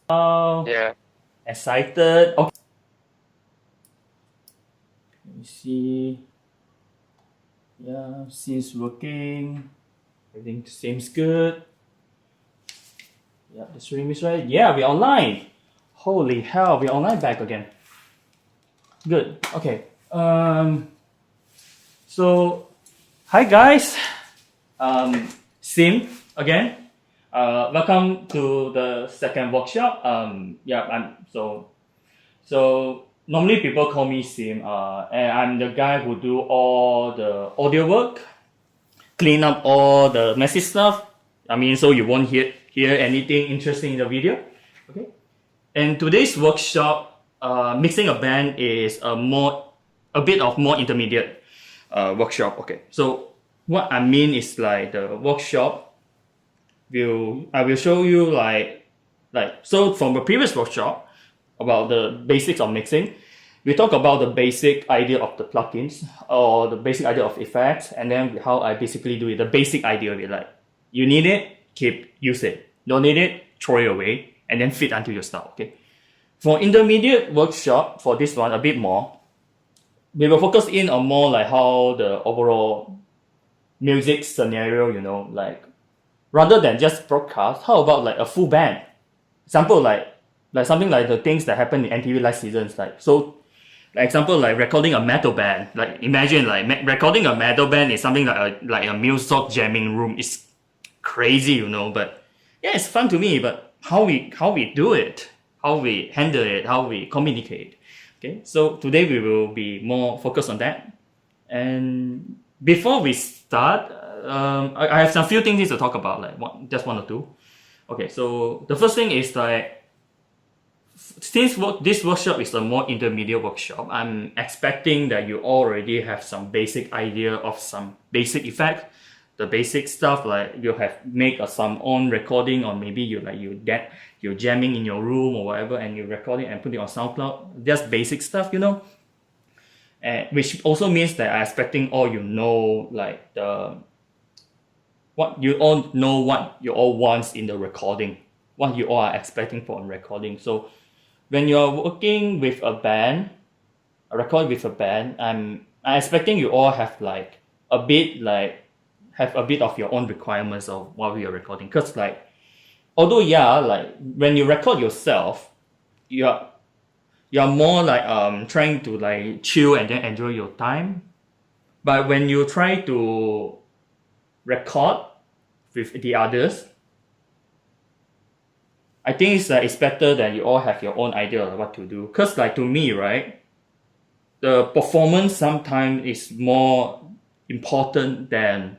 Yeah. Excited. Okay. Let me see. Yeah, seems working. Everything seems good. Yeah, the stream is right. Yeah, we're online. Holy hell, we're online back again. Good. Okay. So, hi guys. Sim again. Welcome to the second workshop. So normally people call me Sim. And I'm the guy who do all the audio work, clean up all the messy stuff. So you won't hear anything interesting in the video. Okay. And today's workshop, mixing a band is a bit of more intermediate workshop. Okay. So what I mean is like the workshop I will show you so from the previous workshop about the basics of mixing, we talk about the basic idea of the plugins or the basic idea of effects, and then how I basically do it. The basic idea of it, like you need it, use it. Don't need it, throw it away, and then fit onto your style. Okay. For intermediate workshop, for this one a bit more, we will focus in on more like how the overall music scenario, like rather than just broadcast, how about like a full band? Example like something like the things that happen in NTV live seasons, like example like recording a metal band. Like imagine like recording a metal band is something like a music jamming room. It's crazy, but yeah, it's fun to me. But how we do it, how we handle it, how we communicate. Okay, so today we will be more focused on that. And before we start, I have some few things to talk about, like just one or two. Okay, so the first thing is like, since this workshop is a more intermediate workshop, I'm expecting that you already have some basic idea of some basic effect, the basic stuff, like you have made some own recording, or maybe you're jamming in your room or whatever, and you're recording and putting it on SoundCloud. Just basic stuff, which also means that I'm expecting what you all want in the recording, what you all are expecting for a recording. So when you're working with a band, I'm expecting you all have a bit of your own requirements of what you're recording. Because when you record yourself, you're more trying to chill and then enjoy your time. But when you try to record with the others, I think it's better that you all have your own idea of what to do. Because to me, right, the performance sometimes is more important than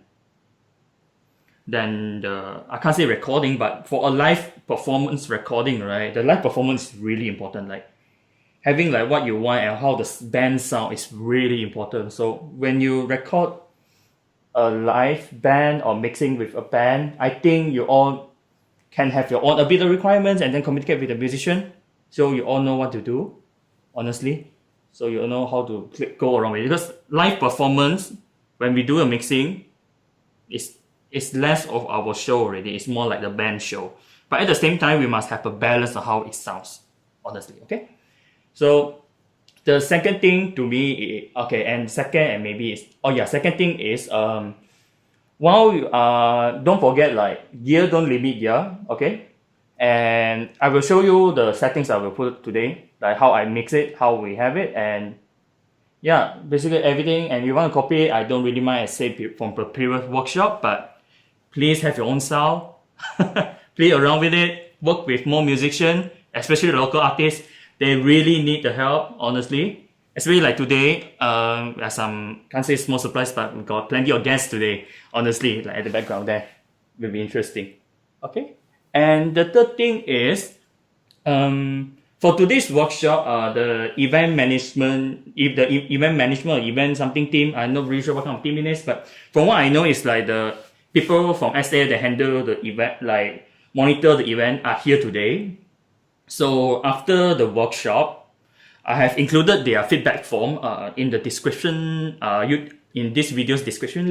the, I can't say recording, but for a live performance recording, right, the live performance is really important. Like having what you want and how the band sound is really important. So when you record a live band or mixing with a band, I think you all can have your own a bit of requirements and then communicate with the musician, so you all know what to do, honestly. So you know how to go around with it. Because live performance, when we do a mixing, it's less of our show already. It's more like the band show. But at the same time, we must have a balance of how it sounds, honestly. Okay. So the second thing to me, second thing is don't forget gear don't limit gear. Okay, and I will show you the settings I will put today, like how I mix it, how we have it, and yeah, basically everything. And if you want to copy it, I don't really mind. I say from the previous workshop, but please have your own style. Play around with it. Work with more musicians, especially local artists. They really need the help, honestly. Especially like today, can't say small surprise, but we got plenty of guests today, honestly, like at the background there. Will be interesting. Okay? And the third thing is, for today's workshop, the event management, or event something team, I'm not really sure what kind of team it is, but from what I know, it's like the people from SA that handle the event, like monitor the event, are here today. So after the workshop, I have included their feedback form in the description, in this video's description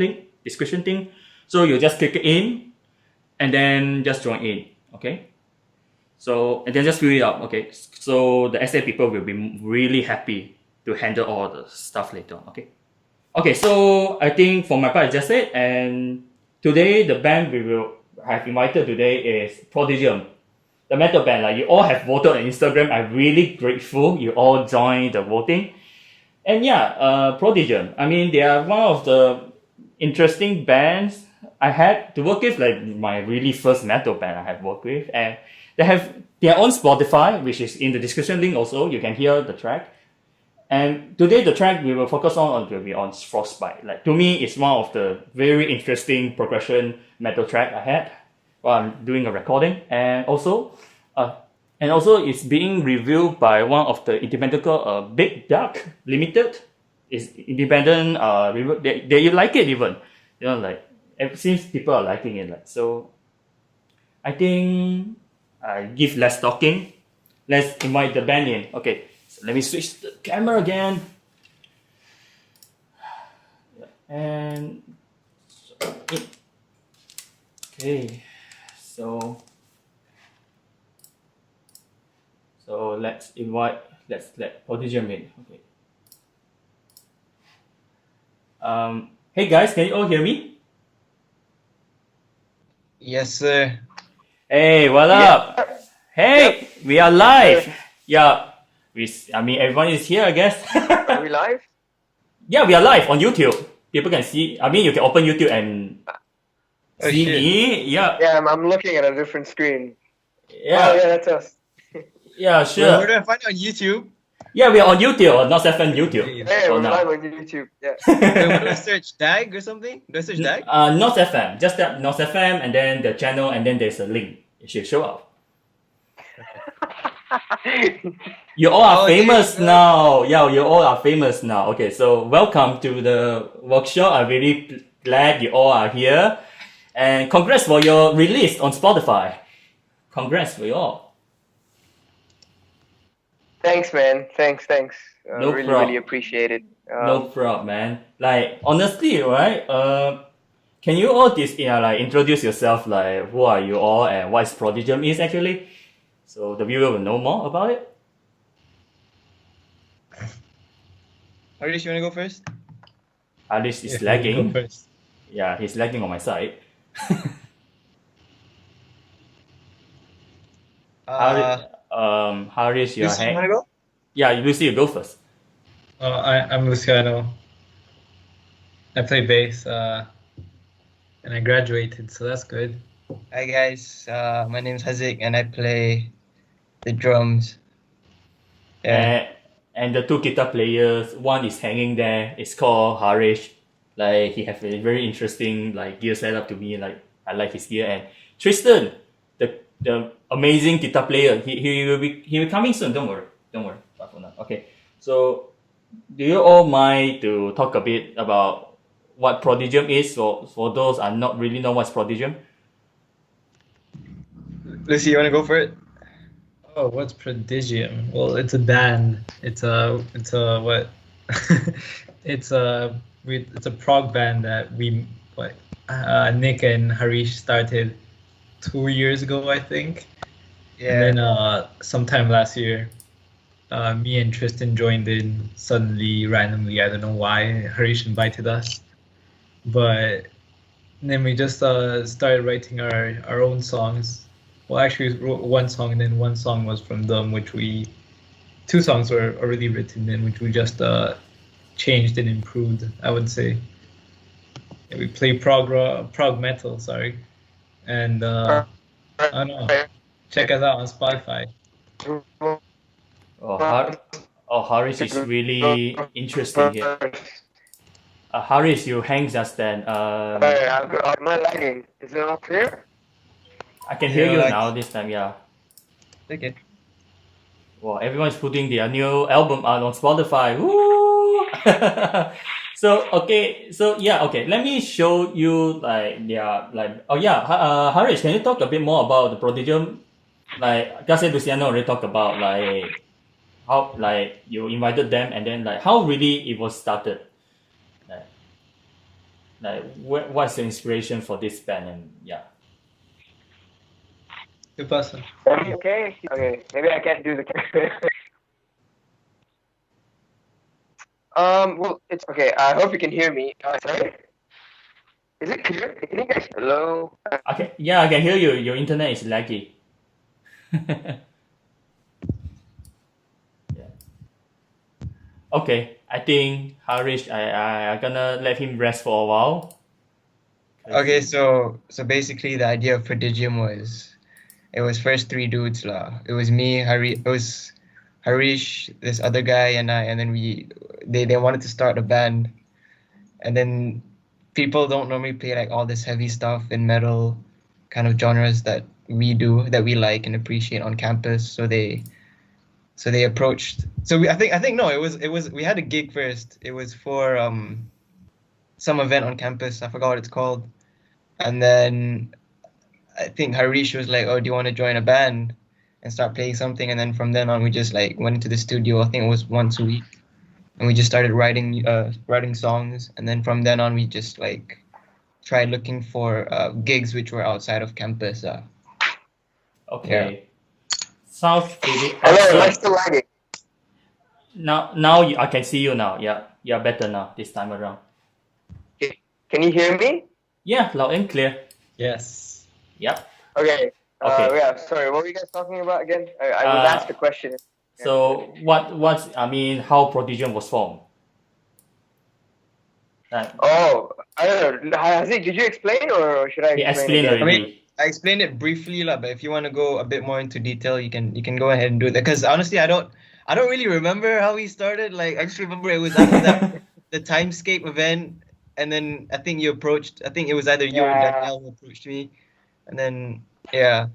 thing. So you just click in and then just join in. Okay. So, and then just fill it up, okay? So the SA people will be really happy to handle all the stuff later on, okay? Okay, so I think for my part, it's just it. And today, the band we will have invited today is Prodigium, the metal band. Like, you all have voted on Instagram. I'm really grateful you all joined the voting. And yeah, Prodigium. I mean, they are one of the interesting bands I had to work with, like my really first metal band I have worked with. And they have their own Spotify, which is in the description link also. You can hear the track. And today the track we will focus on will be on Frostbite. Like, to me, it's one of the very interesting progression metal track I had while I'm doing a recording. And also it's being reviewed by one of the independent Big Duck Limited. It's independent review. They like it even. You know, like it seems people are liking it. Like, so I think I give less talking. Let's invite the band in. Okay. Let me switch the camera again. And okay, so let's let Prodigium in. Okay. Hey guys, can you all hear me? Yes, sir. Hey, what up? Hey, we are live. Yeah. I mean, everyone is here, I guess. Are we live? Yeah, we are live on YouTube. People can see. I mean, you can open YouTube and see me. Yeah. Yeah, I'm looking at a different screen. Yeah. Oh, yeah, that's us. Yeah, sure. Where do I find you on YouTube? Yeah, we are on YouTube, on Not FM YouTube. Hey, we're now. live on YouTube. Yeah. Wait, what do I search? DAG or something? Do I search DAG? Not FM. Just that Not FM, and then the channel, and then there's a link. It should show up. You all are famous now. Yeah, you all are famous now. Okay, so welcome to the workshop. I'm really glad you all are here. And congrats for your release on Spotify. Congrats for you all. Thanks, man. Thanks. No really, prob. really appreciate it. No problem, man. Like, honestly, right? Can you all introduce yourself? Like, who are you all and what is Prodigium is actually? So the viewer will know more about it. Harish, you want to go first? Alice is Go lagging. first. Yeah, he's lagging on my side. Harish, you're Lucy, you want to go? Yeah, Lucy, you go first. I'm Luciano. I play bass, and I graduated, so that's good. Hi guys, my name's Hazik and I play the drums. Yeah. And the two guitar players, one is hanging there. It's called Harish. Like, he has a very interesting like gear setup to me. Like, I like his gear. And Tristan, the amazing guitar player. He will be coming soon. Don't worry. But for now. Okay. So, do you all mind to talk a bit about what Prodigium is for those are not really know what's Prodigium? Lucy, you want to go for it? Oh, what's Prodigium? Well, it's a band. It's a what? it's a prog band that Nick and Harish started 2 years ago, I think. Yeah. And then sometime last year, me and Tristan joined in suddenly, randomly. I don't know why. Harish invited us, but then we just started writing our own songs. Well, actually, we wrote one song, and then one song was from them, two songs were already written in, which we just changed and improved, I would say. Yeah, we play prog metal, sorry. And I don't know, check us out on Spotify. Harish is really interesting here. Harish, you hang just then. Am I lagging? Is it all clear? I can hear you now this time, yeah. Okay. Well, everyone's putting their new album out on Spotify. Woo! Okay. Let me show you Harish, can you talk a bit more about the Prodigium? Like Gus and Luciano already talked about how you invited them and then how really it was started. What's the inspiration for this band and yeah. Good person. Okay. Okay. Maybe I can't do the. Well, it's okay. I hope you can hear me. Sorry. Is it clear? Can you guys? Hello. Okay, yeah, I can hear you. Your internet is laggy. Yeah. Okay, I think Harish, I gonna let him rest for a while. Okay, so basically the idea of Prodigium was, it was first three dudes lah. It was me, it was Harish, this other guy, and I, and then they wanted to start a band, and then people don't normally play like all this heavy stuff in metal kind of genres that we do, that we like and appreciate on campus. So they approached. So I think no, it was we had a gig first. It was for some event on campus. I forgot what it's called. And then I think Harish was like, "Oh, do you want to join a band and start playing something?" And then from then on, we just like went into the studio. I think it was once a week, and we just started writing songs. And then from then on, we just like tried looking for gigs which were outside of campus. Okay. Sounds pretty Hello. Am I awesome. still lagging? Now I can see you now. Yeah, better now this time around. Can you hear me? Yeah, loud and clear. Yes. Yep. Okay. Okay. Yeah. Sorry. What were you guys talking about again? I was asked a question. So how Prodigium was formed? Oh, I don't know. Hazik, did you explain or should I He explain explained again? already. I explained it briefly lah, but if you want to go a bit more into detail, you can go ahead and do that. Because honestly, I don't really remember how we started. Like I just remember it was after that the Timescape event, and then I think you approached. I think it was either you or Yeah. Danielle who approached me, and then yeah.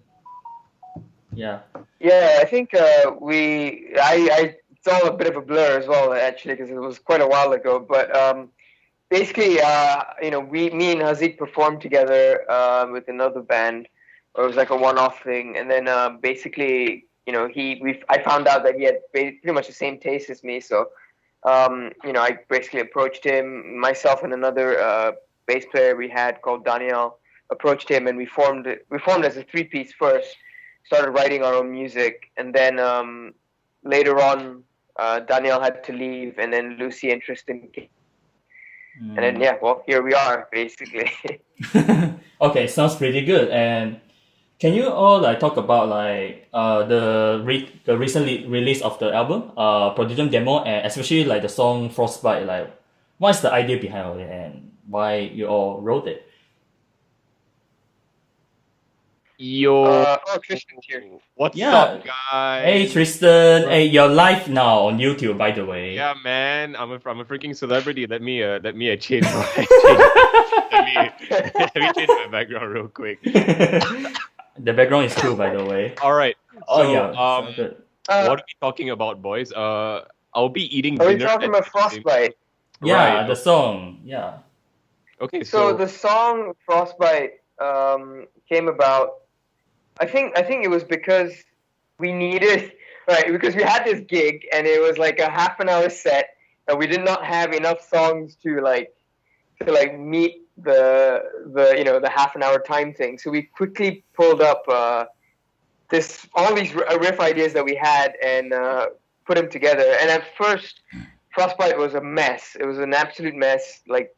Yeah. Yeah, I think it's all a bit of a blur as well, actually, because it was quite a while ago. But basically, me and Hazik performed together with another band. It was like a one-off thing, and then basically, I found out that he had pretty much the same taste as me. So, I basically approached him, myself and another bass player we had called Daniel approached him, and we formed as a three-piece first. Started writing our own music, and then later on, Daniel had to leave, and then Lucy and Tristan came. And then here we are basically. Okay, sounds pretty good. And can you all like talk about like the recently release of the album, Prodigium demo, and especially like the song Frostbite? Like, what's the idea behind it and why you all wrote it? Yo, Tristan's here. what's Yeah. up, guys? Hey Tristan, hey, you're live now on YouTube, by the way. Yeah, man, I'm a freaking celebrity. Let me change my let me change my background real quick. The background is cool, by the way. All right. Oh So, yeah, sounds good. what are we talking about, boys? I'll be eating Are we dinner. talking about Frostbite? Yeah, Right. the song. Yeah. Okay, So the song Frostbite came about. I think it was because we needed because we had this gig and it was like a half an hour set and we did not have enough songs to meet the half an hour time thing. So we quickly pulled up all these riff ideas that we had and put them together. And at first, Frostbite was a mess. It was an absolute mess. A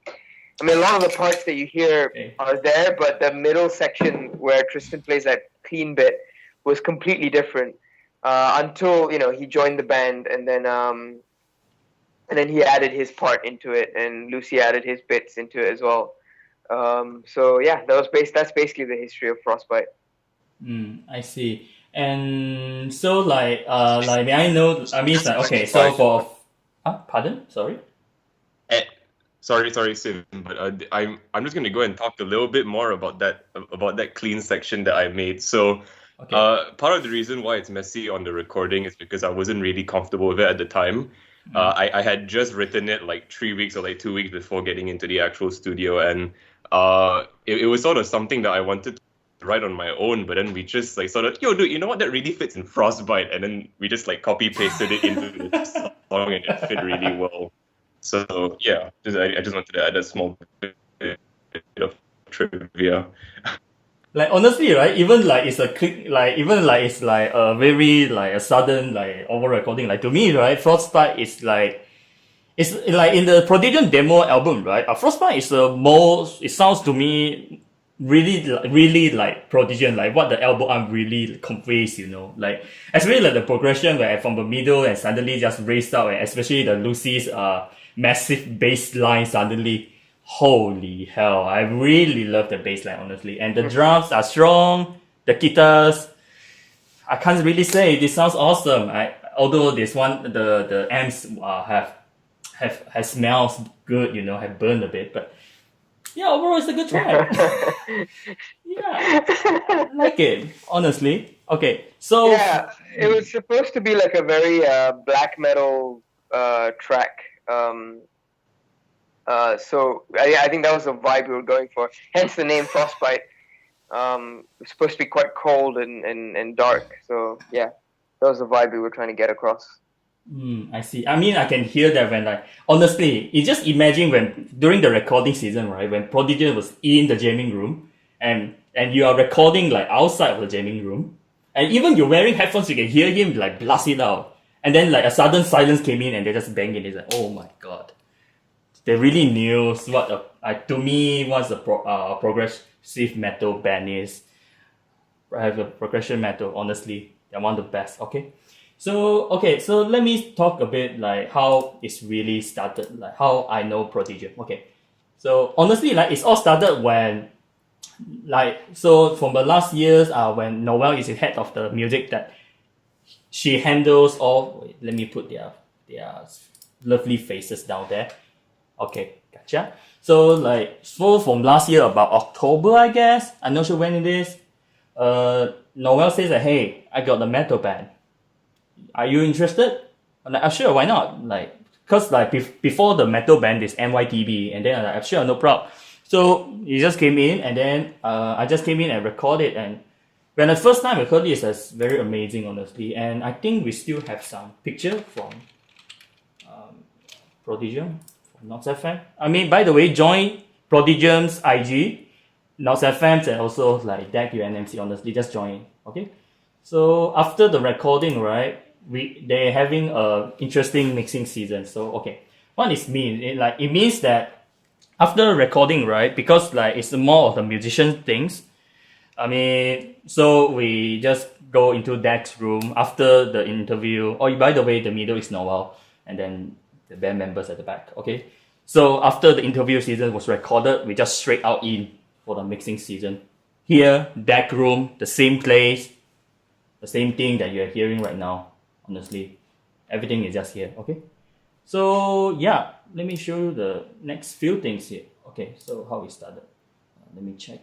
lot of the parts that you hear are there, but the middle section where Tristan plays that clean bit was completely different until he joined the band, and then he added his part into it, and Lucy added his bits into it as well. So yeah, that's basically the history of Frostbite. I see. And so may I know? I mean, okay. So for, pardon? Sorry. Sorry, Sim, but I'm just gonna go and talk a little bit more about that clean section that I made. So, part of the reason why it's messy on the recording is because I wasn't really comfortable with it at the time. I had just written it like 3 weeks or like 2 weeks before getting into the actual studio, and it was sort of something that I wanted to write on my own, but then we just like sort of, dude, you know what, that really fits in Frostbite, and then we just like copy pasted it into the song, and it fit really well. So yeah, I just wanted to add a small bit of trivia. Like honestly, right? Even like it's a click, like even like it's like a very like a sudden like over recording. Like to me, right? Frostbite is like it's like in the Prodigium demo album, right? Frostbite is the most. It sounds to me really like Prodigium, like what the album art really conveys. You know, like especially like the progression where from the middle and suddenly just raised up, and especially the Lucy's massive bass line suddenly. Holy hell, I really love the bass line, honestly. And the drums are strong, the guitars, I can't really say, this sounds awesome. Although this one, the amps have smells good, you know, have burned a bit, but yeah, overall it's a good track. Yeah, I like it, honestly. Okay, so Yeah, it was supposed to be like a very black metal track. So I think that was the vibe we were going for. Hence the name Frostbite. It's supposed to be quite cold and dark. So yeah, that was the vibe we were trying to get across. I see. I mean, I can hear that when like honestly, you just imagine when during the recording season, right? When Prodigy was in the jamming room, and you are recording like outside of the jamming room, and even you're wearing headphones, you can hear him like blast it out, and then like a sudden silence came in, and they just bang it. It's like, oh my god, they really knew what to me what's a progressive metal band is. I have a progression metal. Honestly, they're one of the best. So let me talk a bit like how it's really started, like how I know Prodigium. So honestly, like it's all started when, like, so from the last years, when Noel is the head of the music, that she handles all. Wait, let me put their lovely faces down there. Okay, gotcha. So from last year, about October, I guess. I'm not sure when it is. Noel says that, hey, I got the metal band. Are you interested? I'm like, sure, why not? Like, cause like before the metal band is NYTB, and then I'm like, sure, no problem. So he just came in, and then I just came in and recorded. And when the first time I heard it, it's very amazing, honestly. And I think we still have some picture from Prodigium, from Nox FM. I mean, by the way, join Prodigium's IG, Nox FM, and also like DAC UNMC. Honestly, just join. Okay. So after the recording, right? They're having a interesting mixing season. So what it means? It means that after recording, right? Because like it's more of the musician things. I mean, so we just go into Dak's room after the interview. Oh, by the way, the middle is Noel, and then the band members at the back. Okay, so after the interview season was recorded, we just straight out in for the mixing season. Here, Dak room, the same place, the same thing that you're hearing right now. Honestly, everything is just here. Okay, so yeah, let me show you the next few things here. Okay, so how we started. Let me check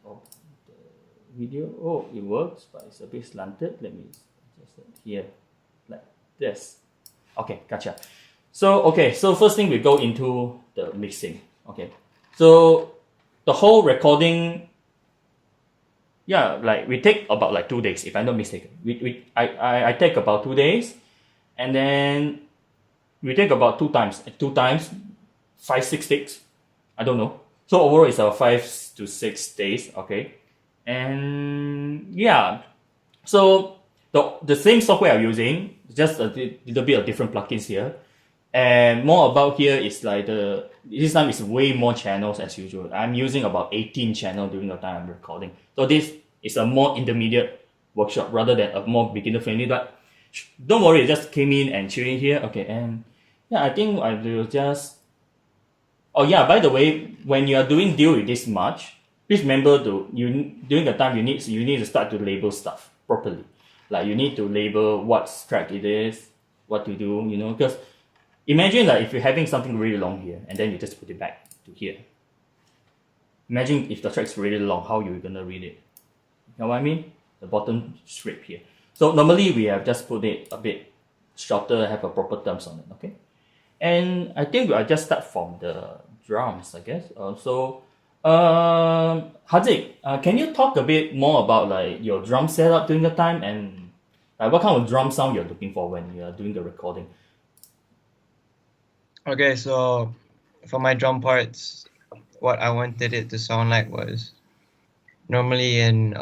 the video. Oh, it works, but it's a bit slanted. Let me adjust it here, like this. Okay, gotcha. So so first thing we go into the mixing. Okay, so the whole recording. Yeah, like we take about like 2 days, if I'm not mistaken. I take about 2 days, and then we take about two times, 5, 6 days. I don't know. So overall, it's 5 to 6 days. Okay, and yeah, so the same software I'm using, just a little bit of different plugins here, and more about here is like this time is way more channels as usual. I'm using about 18 channels during the time I'm recording. So this is a more intermediate workshop rather than a more beginner friendly. But don't worry, I just came in and chilling here. Okay, and yeah, I think I will just. Oh yeah, by the way, when you are doing deal with this much, please remember during the time you need to start to label stuff properly. Like you need to label what track it is, what to do, you know, because imagine like if you're having something really long here and then you just put it back to here. Imagine if the track's really long, how you're gonna read it. You know what I mean? The bottom strip here. So normally we have just put it a bit shorter, have a proper terms on it, okay? And I think I'll just start from the drums, I guess. 𝐿𝐴𝐵𝐺𝐻, can you talk a bit more about like your drum setup during the time and like what kind of drum sound you're looking for when you're doing the recording? Okay, so for my drum parts, what I wanted it to sound like was normally in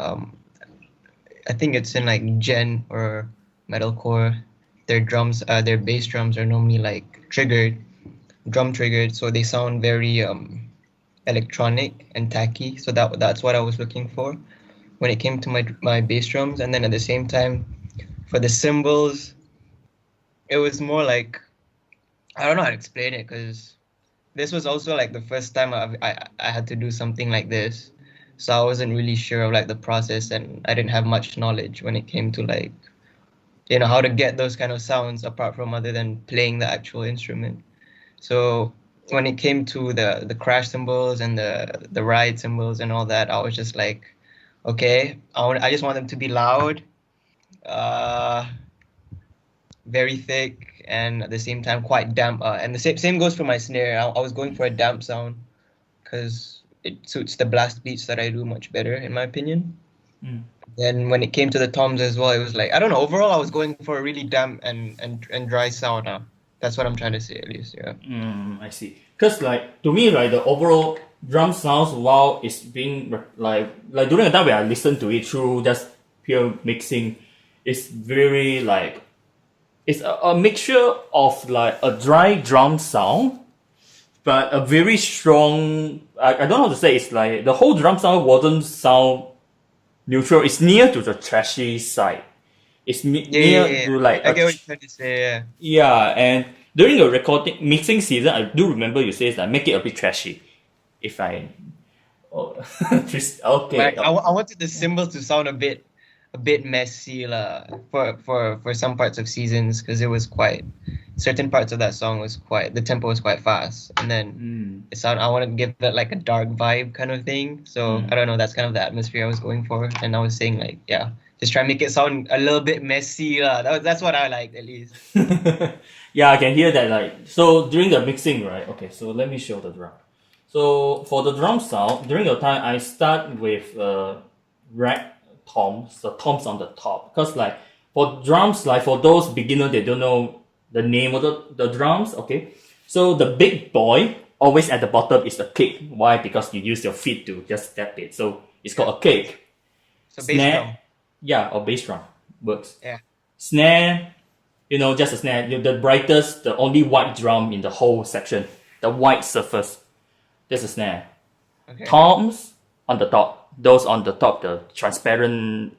I think it's in like gen or metalcore. Their drums, their bass drums are normally like drum triggered, so they sound very electronic and tacky. So that's what I was looking for when it came to my bass drums. And then at the same time, for the cymbals, it was more like, I don't know how to explain it, because this was also like the first time I had to do something like this. So I wasn't really sure of like the process, and I didn't have much knowledge when it came to like, how to get those kind of sounds apart from other than playing the actual instrument. So when it came to the crash cymbals and the ride cymbals and all that, I was just like, okay, I just want them to be loud, very thick, and at the same time quite damp. And the same goes for my snare. I was going for a damp sound because it suits the blast beats that I do much better, in my opinion. Then when it came to the toms as well, it was like, I don't know, overall I was going for a really damp and dry sound. That's what I'm trying to say, at least. Yeah. I see. Because like to me, like the overall drum sounds, while it's being like during the time when I listened to it through just pure mixing, it's very like, it's a mixture of like a dry drum sound, but a very strong, I don't know how to say, it's like the whole drum sound wasn't sound neutral. It's near to the trashy side. It's near to like, I get what you're trying to say. Yeah, and during the recording mixing season, I do remember you say like make it a bit trashy. If I, okay. Like, I wanted the cymbals to sound a bit messy for some parts of Seasons, because it was quite, certain parts of that song was quite, the tempo was quite fast, and then I wanted to give that like a dark vibe kind of thing. So I don't know, that's kind of the atmosphere I was going for, and I was saying like, yeah, just try and make it sound a little bit messy. That's what I liked, at least. Yeah, I can hear that. Like, so during the mixing, right? Okay, so let me show the drum. So for the drum sound, during the time I start with rack toms, the toms on the top, because like for drums, like for those beginners, they don't know the name of the drums. Okay, so the big boy always at the bottom is the kick. Why? Because you use your feet to just step it, so it's called a kick. So bass drum. Yeah, or bass drum works. Yeah. Snare, just a snare. The brightest, the only white drum in the whole section, the white surface, that's a snare. Okay. Toms on the top, those on the top, the transparent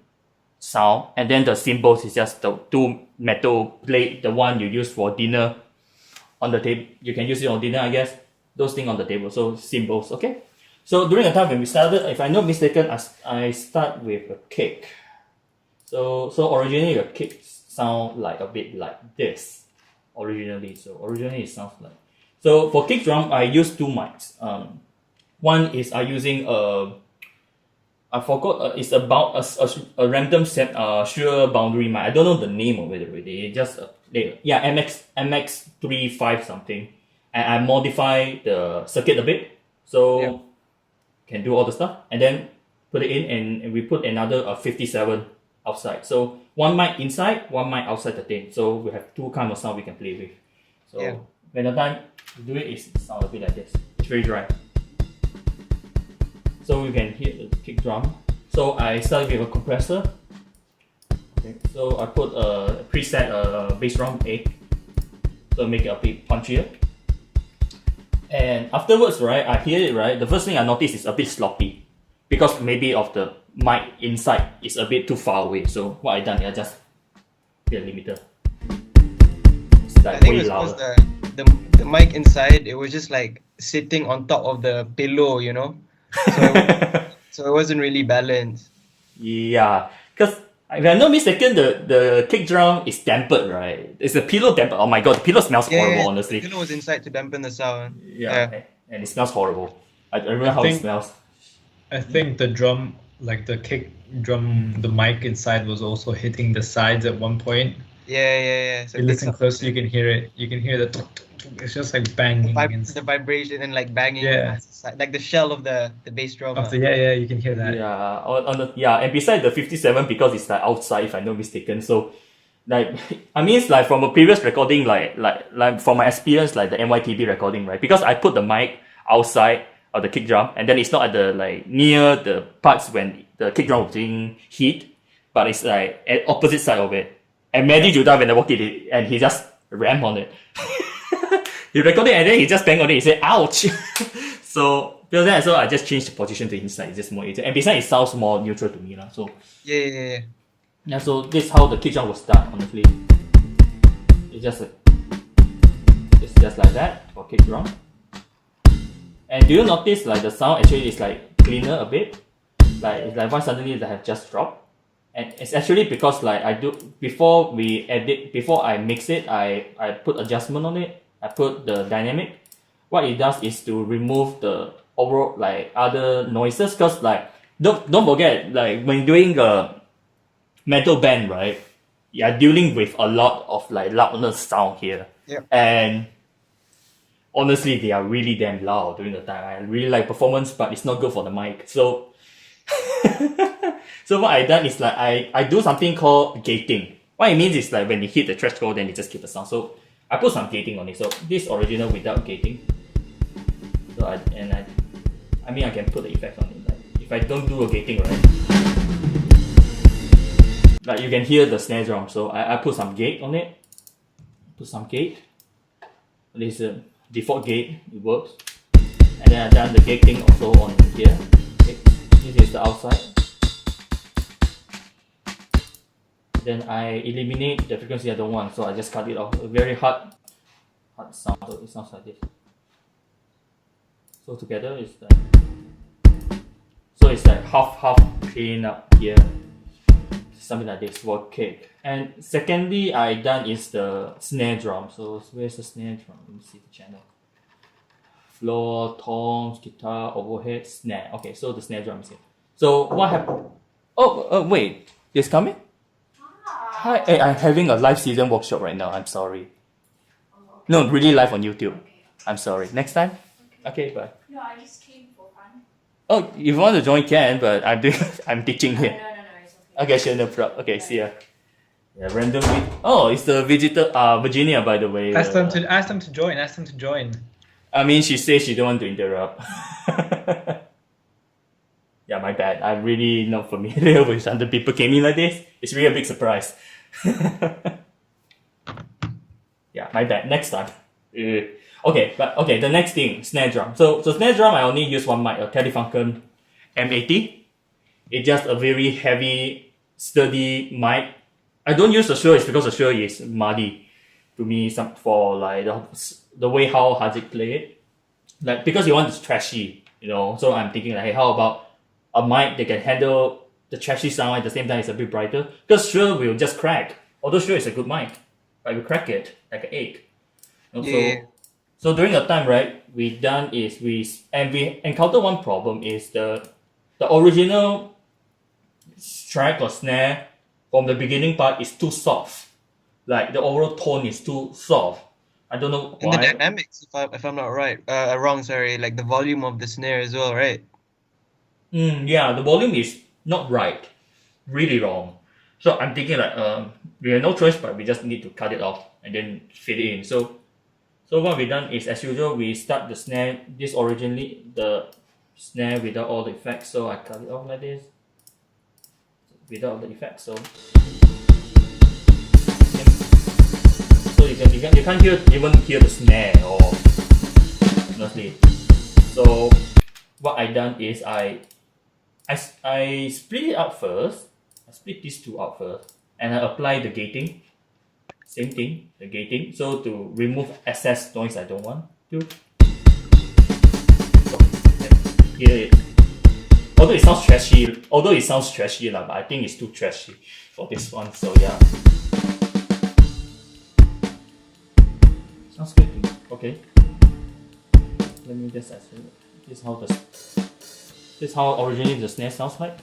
sound, and then the cymbals is just the two metal plate, the one you use for dinner on the table. You can use it on dinner, I guess. Those things on the table, so cymbals, okay? So during the time when we started, if I'm not mistaken, I start with a kick. So originally the kick sound like a bit like this. Originally it sounds like. So for kick drum, I use two mics. One is I using I forgot, it's about a random set shear boundary mic. I don't know the name of it already. Just MX35 something, and I modify the circuit a bit, so can do all the stuff, and then put it in, and we put another 57 outside. So one mic inside, one mic outside the thing. So we have two kind of sound we can play with. So when the time to do it, it sounds a bit like this. It's very dry. So you can hear the kick drum. So I start with a compressor. Okay, so I put a preset bass drum A, so make it a bit punchier. And afterwards, right, I hear it, right. The first thing I notice is a bit sloppy, because maybe of the mic inside is a bit too far away. So what I done, I just get a limiter. It's like I think way it was louder. the mic inside. It was just like sitting on top of the pillow, So it wasn't really balanced. Yeah, because if I'm not mistaken, the kick drum is dampened, right? It's a pillow dampened. Oh my god, the pillow smells horrible, honestly. The pillow was inside to dampen the sound. Yeah, and it smells horrible. I remember how it smells. I think the drum, like the kick drum, the mic inside was also hitting the sides at one point. Yeah. So if you listen closely, you can hear it. You can hear the tuk, tuk, tuk. It's just like banging. The vibration and like banging. Yeah. Like the shell of the bass drum. You can hear that. Yeah, and beside the 57, because it's like outside, if I'm not mistaken. So, like, I mean, it's like from a previous recording, like from my experience, like the NYTB recording, right? Because I put the mic outside of the kick drum, and then it's not at the like near the parts when the kick drum was being hit, but it's like at opposite side of it. And Magic Judah, when I walked it, and he just rammed on it. He recorded and then he just banged on it. He said, "Ouch!" So because that, so I just changed the position to inside. It's just more easier. And besides, it sounds more neutral to me, lah. So Yeah. yeah. So this is how the kick drum was done. Honestly, it's just like that for kick drum. And do you notice like the sound actually is like cleaner a bit? Like it's like why suddenly they have just dropped. And it's actually because like I do before I mix it, I put adjustment on it. I put the dynamic. What it does is to remove the overall like other noises. Cause like don't forget like when doing a metal band, right? You're dealing with a lot of like loudness sound here. Yeah. And honestly, they are really damn loud during the time. I really like performance, but it's not good for the mic. So so what I done is like I do something called gating. What it means is like when you hit the threshold, then you just keep the sound. So I put some gating on it. So this original without gating. So I mean I can put the effect on it. Like if I don't do a gating, right? Like you can hear the snare drum. So I put some gate on it. Put some gate. This is a default gate. It works. And then I done the gating also on here. Okay. This is the outside. Then I eliminate the frequency I don't want, so I just cut it off. A very hard sound, so it sounds like this. So together it's like half clean up here, something like this for kick. And secondly, I done is the snare drum. So where's the snare drum? Let me see the channel. Floor, toms, guitar, overhead, snare. Okay, so the snare drum is here. So what happened? Oh, wait, it's coming. Hi, hey, I'm having a live season workshop right now. I'm sorry. No, really live on YouTube. I'm sorry. Next time? Okay, bye. No, I just came for fun. Oh, if you want to join, can, but I'm teaching here. No, it's okay. Okay, sure, no problem. Okay, see ya. Yeah, randomly. Oh, it's the Virginia, by the way. Ask them to join. I mean, she says she don't want to interrupt. Yeah, my bad. I'm really not familiar with other people came in like this. It's really a big surprise. Yeah, my bad. Next time. Okay, the next thing, snare drum. So snare drum, I only use one mic, a 𝐾𝐿 M80. It's just a very heavy, sturdy mic. I don't use the Shure, it's because the Shure is muddy to me. For like the way how 𝐿𝐴𝐺𝐸𝐿 play it, like because you want it's trashy, you know. So I'm thinking like, hey, how about a mic that can handle the trashy sound at the same time it's a bit brighter? Because Shure will just crack. Although Shure is a good mic, but we crack it like an egg. Yeah. So during the time, right, we encountered one problem is the original track or snare from the beginning part is too soft. Like the overall tone is too soft. I don't know why. And the dynamics, if I'm not wrong, sorry, like the volume of the snare as well, right? Yeah, the volume is not right, really wrong. So I'm thinking like we have no choice, but we just need to cut it off and then fit it in. So what we done is, as usual, we start the snare. This originally the snare without all the effects, so I cut it off like this without the effects. So you can't even hear the snare or honestly. So what I done is I split it out first. I split these two out first, and I apply the gating. Same thing, the gating. So to remove excess noise I don't want to. Hear it. Although it sounds trashy, but I think it's too trashy for this one. So yeah. Sounds good to me. Okay. Let me just access it. This is how originally the snare sounds like.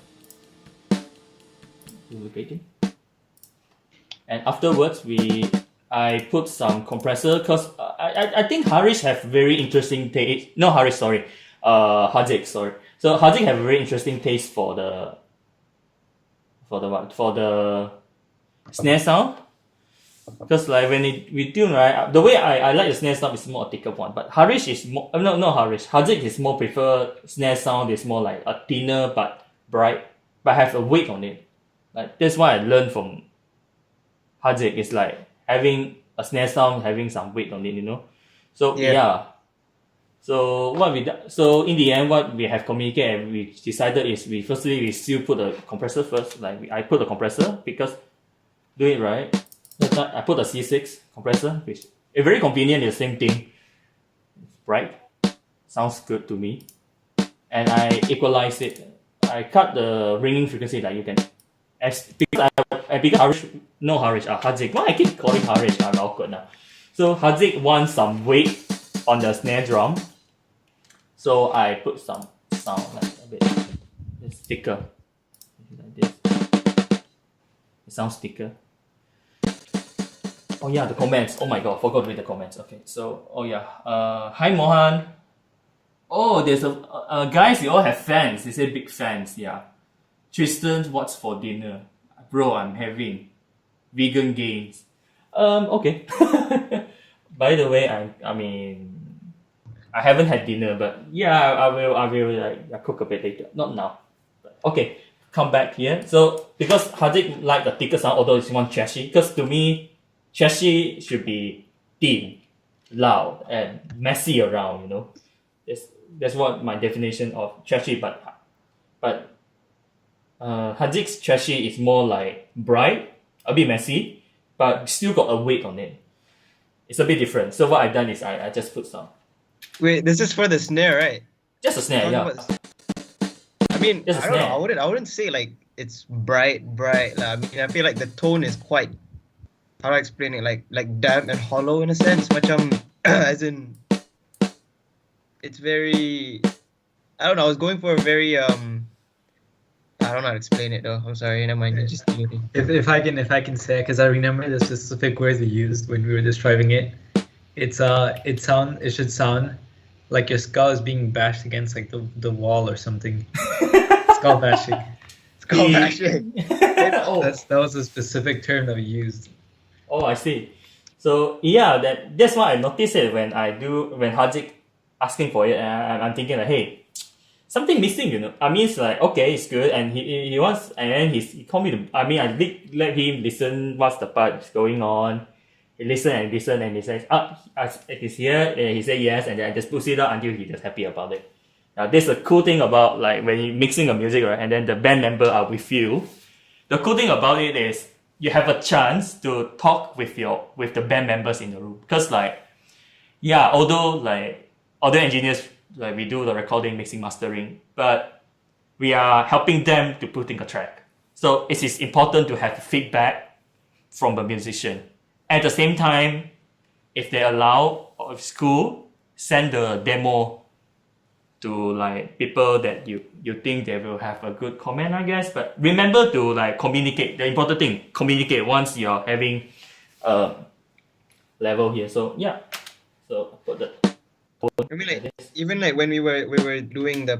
Duplicating. And afterwards, I put some compressor because I think Harish have very interesting taste. No, Harish, sorry. 𝐿𝐴𝐺𝐸𝐿, sorry. So 𝐿𝐴𝐺𝐸𝐿 have a very interesting taste for the snare sound. Because like when we tune, right, the way I like the snare sound is more a thicker one, but Harish is more, no, not Harish, 𝐿𝐴𝐵𝐿 is more prefer snare sound is more like a thinner but bright, but have a weight on it. Like that's why I learned from 𝐿𝐴𝐵𝐿, is like having a snare sound, having some weight on it, So yeah. So so in the end, what we have communicated and we decided is we still put the compressor first. Like I put the compressor because do it right. I put the C6 compressor, which is very convenient. It's the same thing. It's bright, sounds good to me, and I equalize it. I cut the ringing frequency like you can. Because Harish, no Harish, 𝐿𝐴𝐵𝐿. Why I keep calling Harish? I'm awkward now. So 𝐿𝐴𝐵𝐿 wants some weight on the snare drum. So I put some sound like a bit. It's thicker. Like this. It sounds thicker. Oh yeah, the comments. Oh my god, forgot to read the comments. Okay, so hi Mohan. Oh, there's a guys. You all have fans. They say big fans. Yeah. Tristan, what's for dinner? Bro, I'm having vegan gains. Okay. By the way, I haven't had dinner, but yeah, I will like cook a bit later. Not now. But, okay, come back here. So because 𝐿𝐴𝐵𝐿 like the thicker sound, although it's one trashy, because to me, trashy should be thin, loud, and messy around. That's what my definition of trashy. But 𝐿𝐴𝐵𝐿's trashy is more like bright, a bit messy, but still got a weight on it. It's a bit different. So what I've done is I just put some. Wait, this is for the snare, right? Just a snare, yeah. I mean, Just a I don't know. snare. I wouldn't say like it's bright. Like, I mean, I feel like the tone is quite. How do I explain it? Like damp and hollow in a sense. As in, it's very. I don't know. I was going for a very I don't know how to explain it though. I'm sorry. Never mind. You just do it. If I can say, because I remember the specific words we used when we were describing it. It should sound like your skull is being bashed against like the wall or something. Skull bashing. Skull bashing. That was a specific term that we used. Oh, I see. So yeah, that's why I noticed it when 𝐿𝐴𝐵𝐿 asking for it, and I'm thinking like, hey, something missing, I mean, it's like, okay, it's good, and he wants, and then he called me I did let him listen what's the part going on. He listened and listened, and he says, it is here, and he said yes, and then I just push it out until he just happy about it. Now, this is the cool thing about like when you're mixing a music, right, and then the band member are with you. The cool thing about it is you have a chance to talk with the band members in the room. Because like, yeah, although other engineers, like we do the recording, mixing, mastering, but we are helping them to put in a track. So it is important to have feedback from the musician. At the same time, if they allow, or school, send the demo to like people that you think they will have a good comment, I guess. But remember to like communicate. The important thing, communicate once you're having level here. So yeah, so put the. I mean, like even like when we were doing the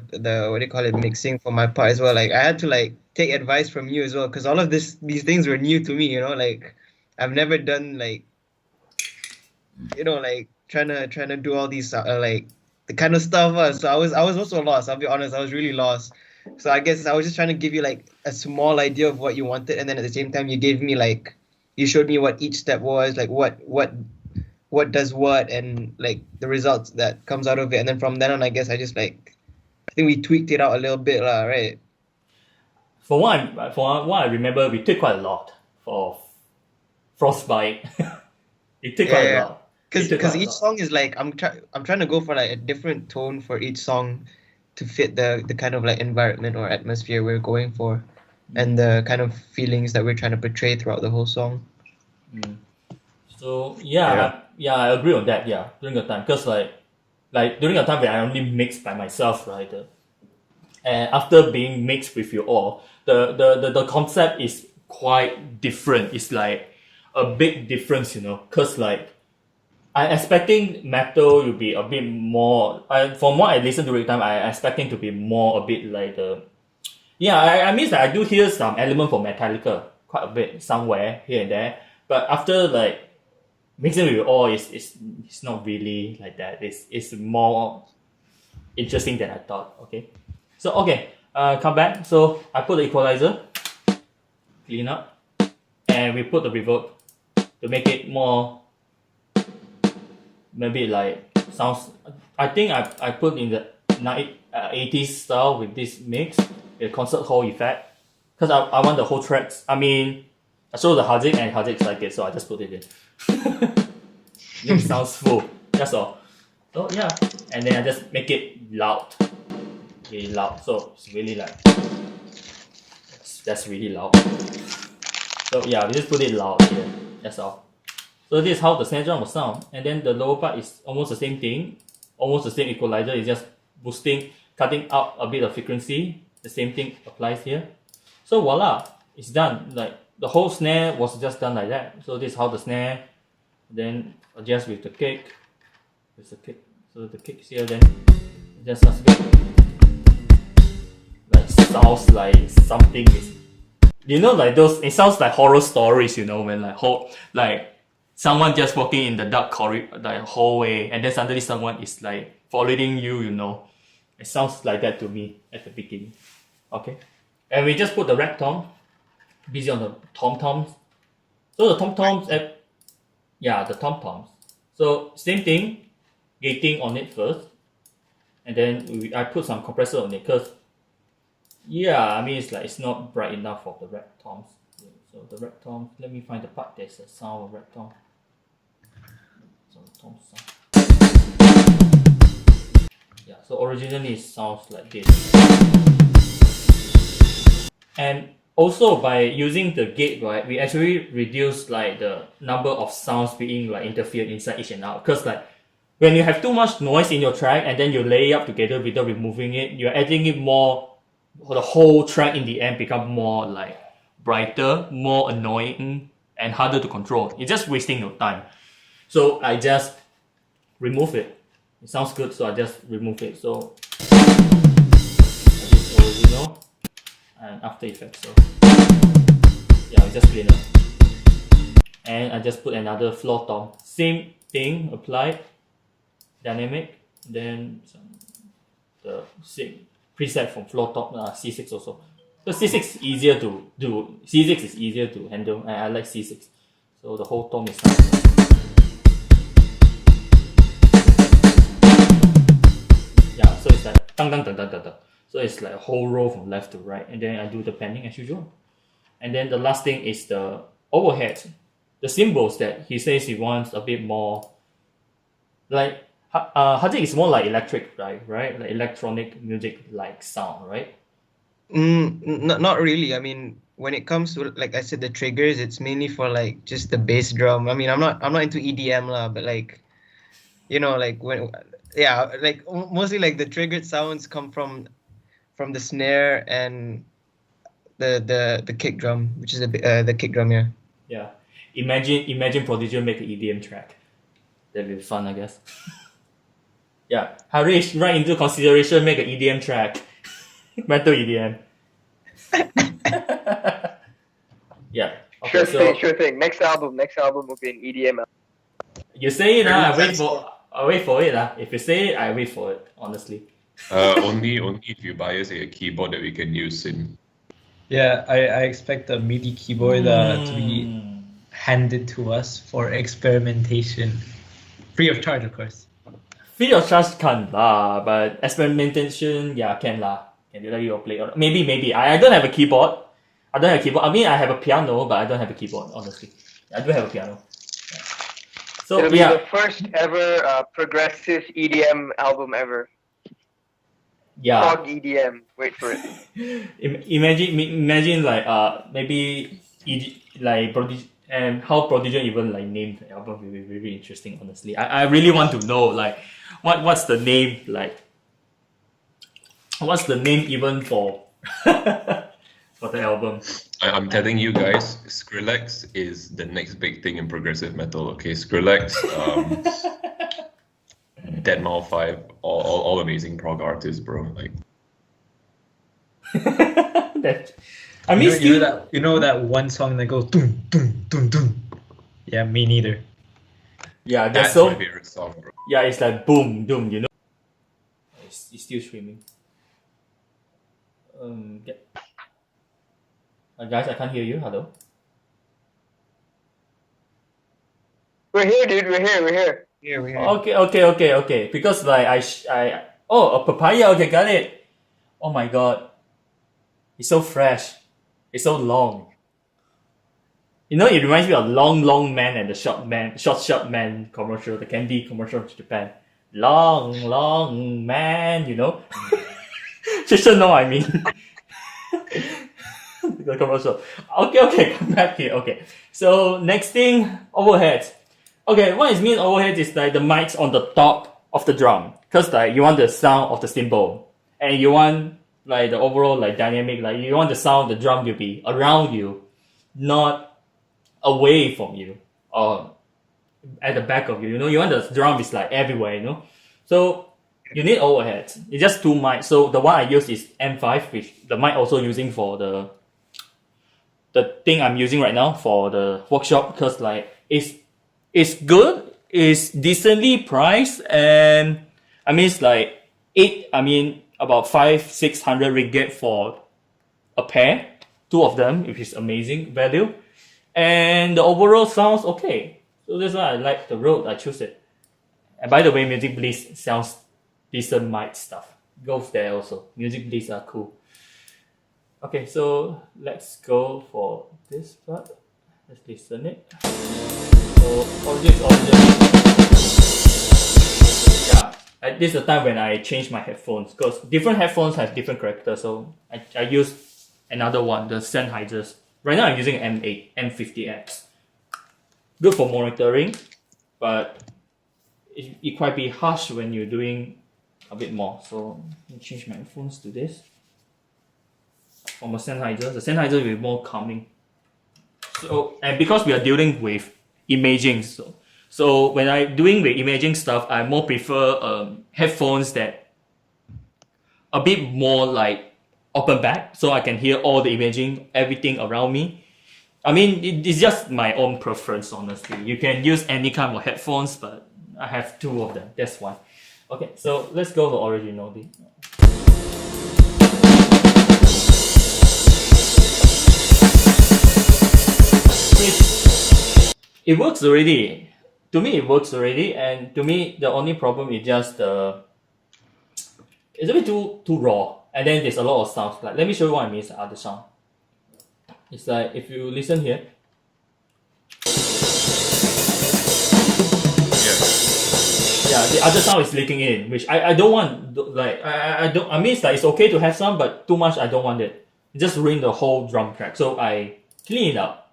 what do you call it, mixing for my part as well. Like I had to like take advice from you as well, because all of these things were new to me. Like I've never done like like trying to do all these like the kind of stuff. So I was also lost. I'll be honest. I was really lost. So I guess I was just trying to give you like a small idea of what you wanted, and then at the same time you showed me what each step was, like what does what, and like the results that comes out of it. And then from then on, I guess I just I think we tweaked it out a little bit, right? For what I remember, we took quite a lot for Frostbite. It took quite a lot. Because each song is like I'm trying to go for like a different tone for each song to fit the kind of like environment or atmosphere we're going for, and the kind of feelings that we're trying to portray throughout the whole song. So yeah, I agree on that. Yeah, during the time, because like during the time when I only mixed by myself, right? And after being mixed with you all, the concept is quite different. It's like a big difference, because like I'm expecting metal to be a bit more. From what I listened to the time, I'm expecting to be more a bit like the. Yeah, I mean that I do hear some element from Metallica quite a bit somewhere here and there, But after like mixing with all, it's not really like that. It's more interesting than I thought. Okay, so come back. So I put the equalizer, clean up, and we put the reverb to make it more, maybe like sounds. I think I put in the 80s style with this mix, the concert hall effect, because I want the whole tracks. I mean, I showed the 𝐏𝐨𝐝 and 𝐏𝐨𝐝 like it, so I just put it in. It sounds full. That's all. So yeah, and then I just make it loud, really loud. So it's really like that's really loud. So yeah, we just put it loud here. That's all. So this is how the snare drum will sound, and then the lower part is almost the same thing, almost the same equalizer. It's just boosting, cutting out a bit of frequency. The same thing applies here. So voila, it's done. Like the whole snare was just done like that. So this is how the snare, then adjust with the kick. With the kick. So the kick is here, then it just sounds good. Like sounds like something is, you know, like those. It sounds like horror stories, you know, when like someone just walking in the dark corridor, like hallway, and then suddenly someone is like following you, you know. It sounds like that to me at the beginning. Okay, and we just put the rag tom, busy on the tom-toms. So the tom-toms, the tom-toms. So same thing, gating on it first, and then I put some compressor on it, because I mean it's not bright enough for the rag toms. So the rag tom, let me find the part there's a sound of rag tom. So the tom sound. Yeah, so originally it sounds like this. And also by using the gate, right, we actually reduce like the number of sounds being like interfered inside each and out. Because like when you have too much noise in your track and then you lay it up together without removing it, you're adding it more, the whole track in the end become more like brighter, more annoying, and harder to control. It's just wasting your time. So I just remove it. It sounds good, so I just remove it. So this original and After Effects. So yeah, I just clean up. And I just put another floor tom. Same thing applied. Dynamic. Then the same preset from floor top, C6 also. So C6 is easier to do. C6 is easier to handle, and I like C6. So the whole tom is nice. Yeah, so it's like dang dang dang dang dang dang. So it's like a whole row from left to right, and then I do the panning as usual. And then the last thing is the overhead, the cymbals that he says he wants a bit more like 𝐏𝐨𝐝 is more like electric, right? Like electronic music like sound, right? Not really. I mean, when it comes to, like I said, the triggers, it's mainly for like just the bass drum. I mean, I'm not into EDM lah, but like, you know, like like mostly like the triggered sounds come from the snare and the kick drum, which is the kick drum here. Yeah, imagine Prodigium make an EDM track. That'd be fun, I guess. Yeah, Harish, right into consideration, make an EDM track. Metal EDM. Yeah. Okay, Sure thing. Next album will be an EDM album. You say it, I wait for it. If you say it, I wait for it, honestly. Only if you buy us a keyboard that we can use in. Yeah, I expect the MIDI keyboard to be handed to us for experimentation. Free of charge, of course. Free of charge can lah, but experimentation, can lah. Can you let you play? Maybe. I don't have a keyboard. I mean, I have a piano, but I don't have a keyboard, honestly. I do have a piano. Yeah. So it'll be the first ever progressive EDM album ever. Yeah. Prog EDM. Wait for it. Imagine like maybe like Prodigy, and how Prodigium even like named the album will be very interesting, honestly. I really want to know like what's the name, like what's the name even for for the album. I'm telling you guys, Skrillex is the next big thing in progressive metal. Okay, Skrillex, Deadmau5, all amazing prog artists, bro. Like, you know that one song that goes dum dum dum dum. Yeah, me neither. Yeah, That's so my favorite song, bro. yeah, it's like boom, doom, you know. It's still streaming. Guys, I can't hear you. Hello. We're here, dude. We're here. We're here. Yeah, we Okay. Because like oh, a papaya. Okay, got it. Oh my god, it's so fresh. It's so long. You know, it reminds me of Long Man and the Short Man commercial, the candy commercial of Japan. Long Man, you know. You should know what I mean. The commercial. Okay, come back here. Okay, so next thing, overheads. Okay, what it means overheads is like the mics on the top of the drum, cause like you want the sound of the cymbal, and you want like the overall like dynamic, like you want the sound of the drum to be around you, not away from you or at the back of you. You know, you want the drum is like everywhere. You know, so you need overheads. It's just two mics. So the one I use is M5, which the mic also using for the thing I'm using right now for the workshop, because like it's good, it's decently priced, and I mean it's like about 500-600 ringgit for a pair, two of them, which is amazing value, and the overall sounds okay. So that's why I like the Rode. I choose it. And by the way, Music Bliss sounds decent mic stuff. Goes there also. Music Bliss are cool. Okay, so let's go for this part. Let's listen it. So audio. Yeah, this is the time when I change my headphones, because different headphones have different characters. So I use another one, the Sennheiser's. Right now I'm using M8, M50X. Good for monitoring, but it quite be harsh when you're doing a bit more. So let me change my headphones to this. From a Sennheiser, the Sennheiser will be more calming. So, and because we are dealing with imaging, so when I'm doing the imaging stuff, I more prefer headphones that a bit more like open back, so I can hear all the imaging, everything around me. I mean, it's just my own preference, honestly. You can use any kind of headphones, but I have two of them. That's why. Okay, so let's go to original. It works already. To me, it works already, and to me, the only problem is just it's a bit too raw, and then there's a lot of sounds. Like, let me show you what I mean by the other sound. It's like if you listen here. Yeah, the other sound is leaking in, which I don't want. Like I don't. I mean, it's like it's okay to have some, but too much I don't want it. It just ruin the whole drum track. So I clean it up.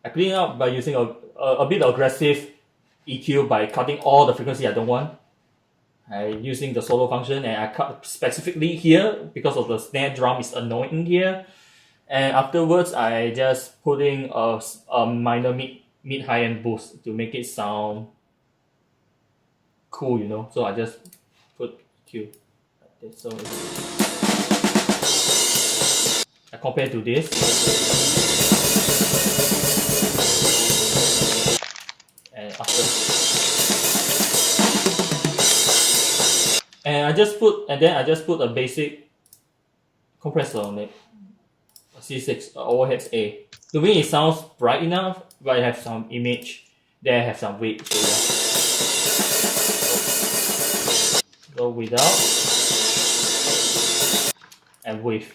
I clean it up by using a bit aggressive EQ by cutting all the frequency I don't want. I using the solo function, and I cut specifically here because of the snare drum is annoying here. And afterwards, I just put in a minor mid high end boost to make it sound cool, you know. So I just put EQ like this. So I compare to this. And after, and I just put a basic compressor on it, a C6 overheads A. To me, it sounds bright enough, but I have some image. There I have some weight. So yeah. Go without and with.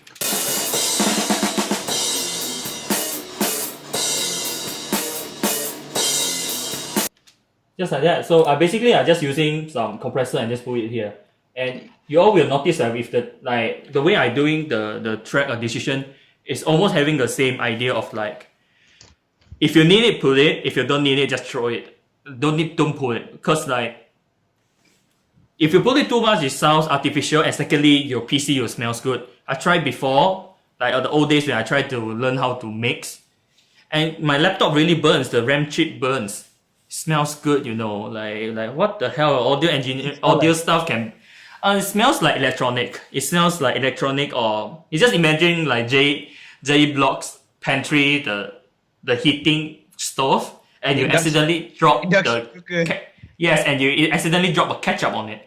Just like that. So I just using some compressor and just put it here. And you all will notice that with the way I doing the track or decision is almost having the same idea of like, if you need it, put it. If you don't need it, just throw it. Don't put it. Because like, if you put it too much, it sounds artificial, and secondly, your PC will smells good. I tried before, like on the old days when I tried to learn how to mix, and my laptop really burns. The RAM chip burns. Smells good, you know. Like what the hell? Audio stuff can. It smells like electronic. It smells like electronic, or you just imagine like J Block's pantry, the heating stove, and you Induction- accidentally drop induction the cooker. yes, and you accidentally drop a ketchup on it.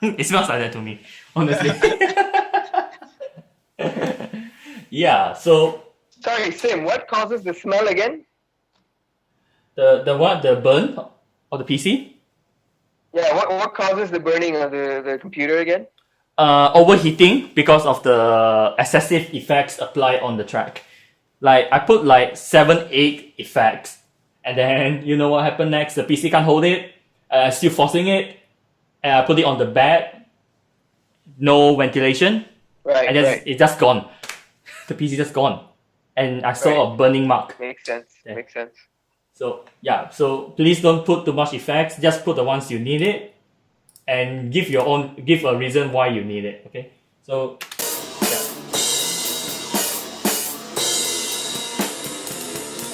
It smells like that to me, honestly. Yeah, so Sorry, Sim, what causes the smell again? the burn of the PC? Yeah, what causes the burning of the computer again? Overheating because of the excessive effects applied on the track. Like I put like 7-8 effects, and then you know what happened next? The PC can't hold it. Still forcing it, and I put it on the bed. No ventilation, Right, and then right. it's just gone. The PC just gone, and I saw Right. a burning mark. Makes sense. Yeah. Makes sense. So yeah, so please don't put too much effects. Just put the ones you need it, and give a reason why you need it. Okay, so yeah.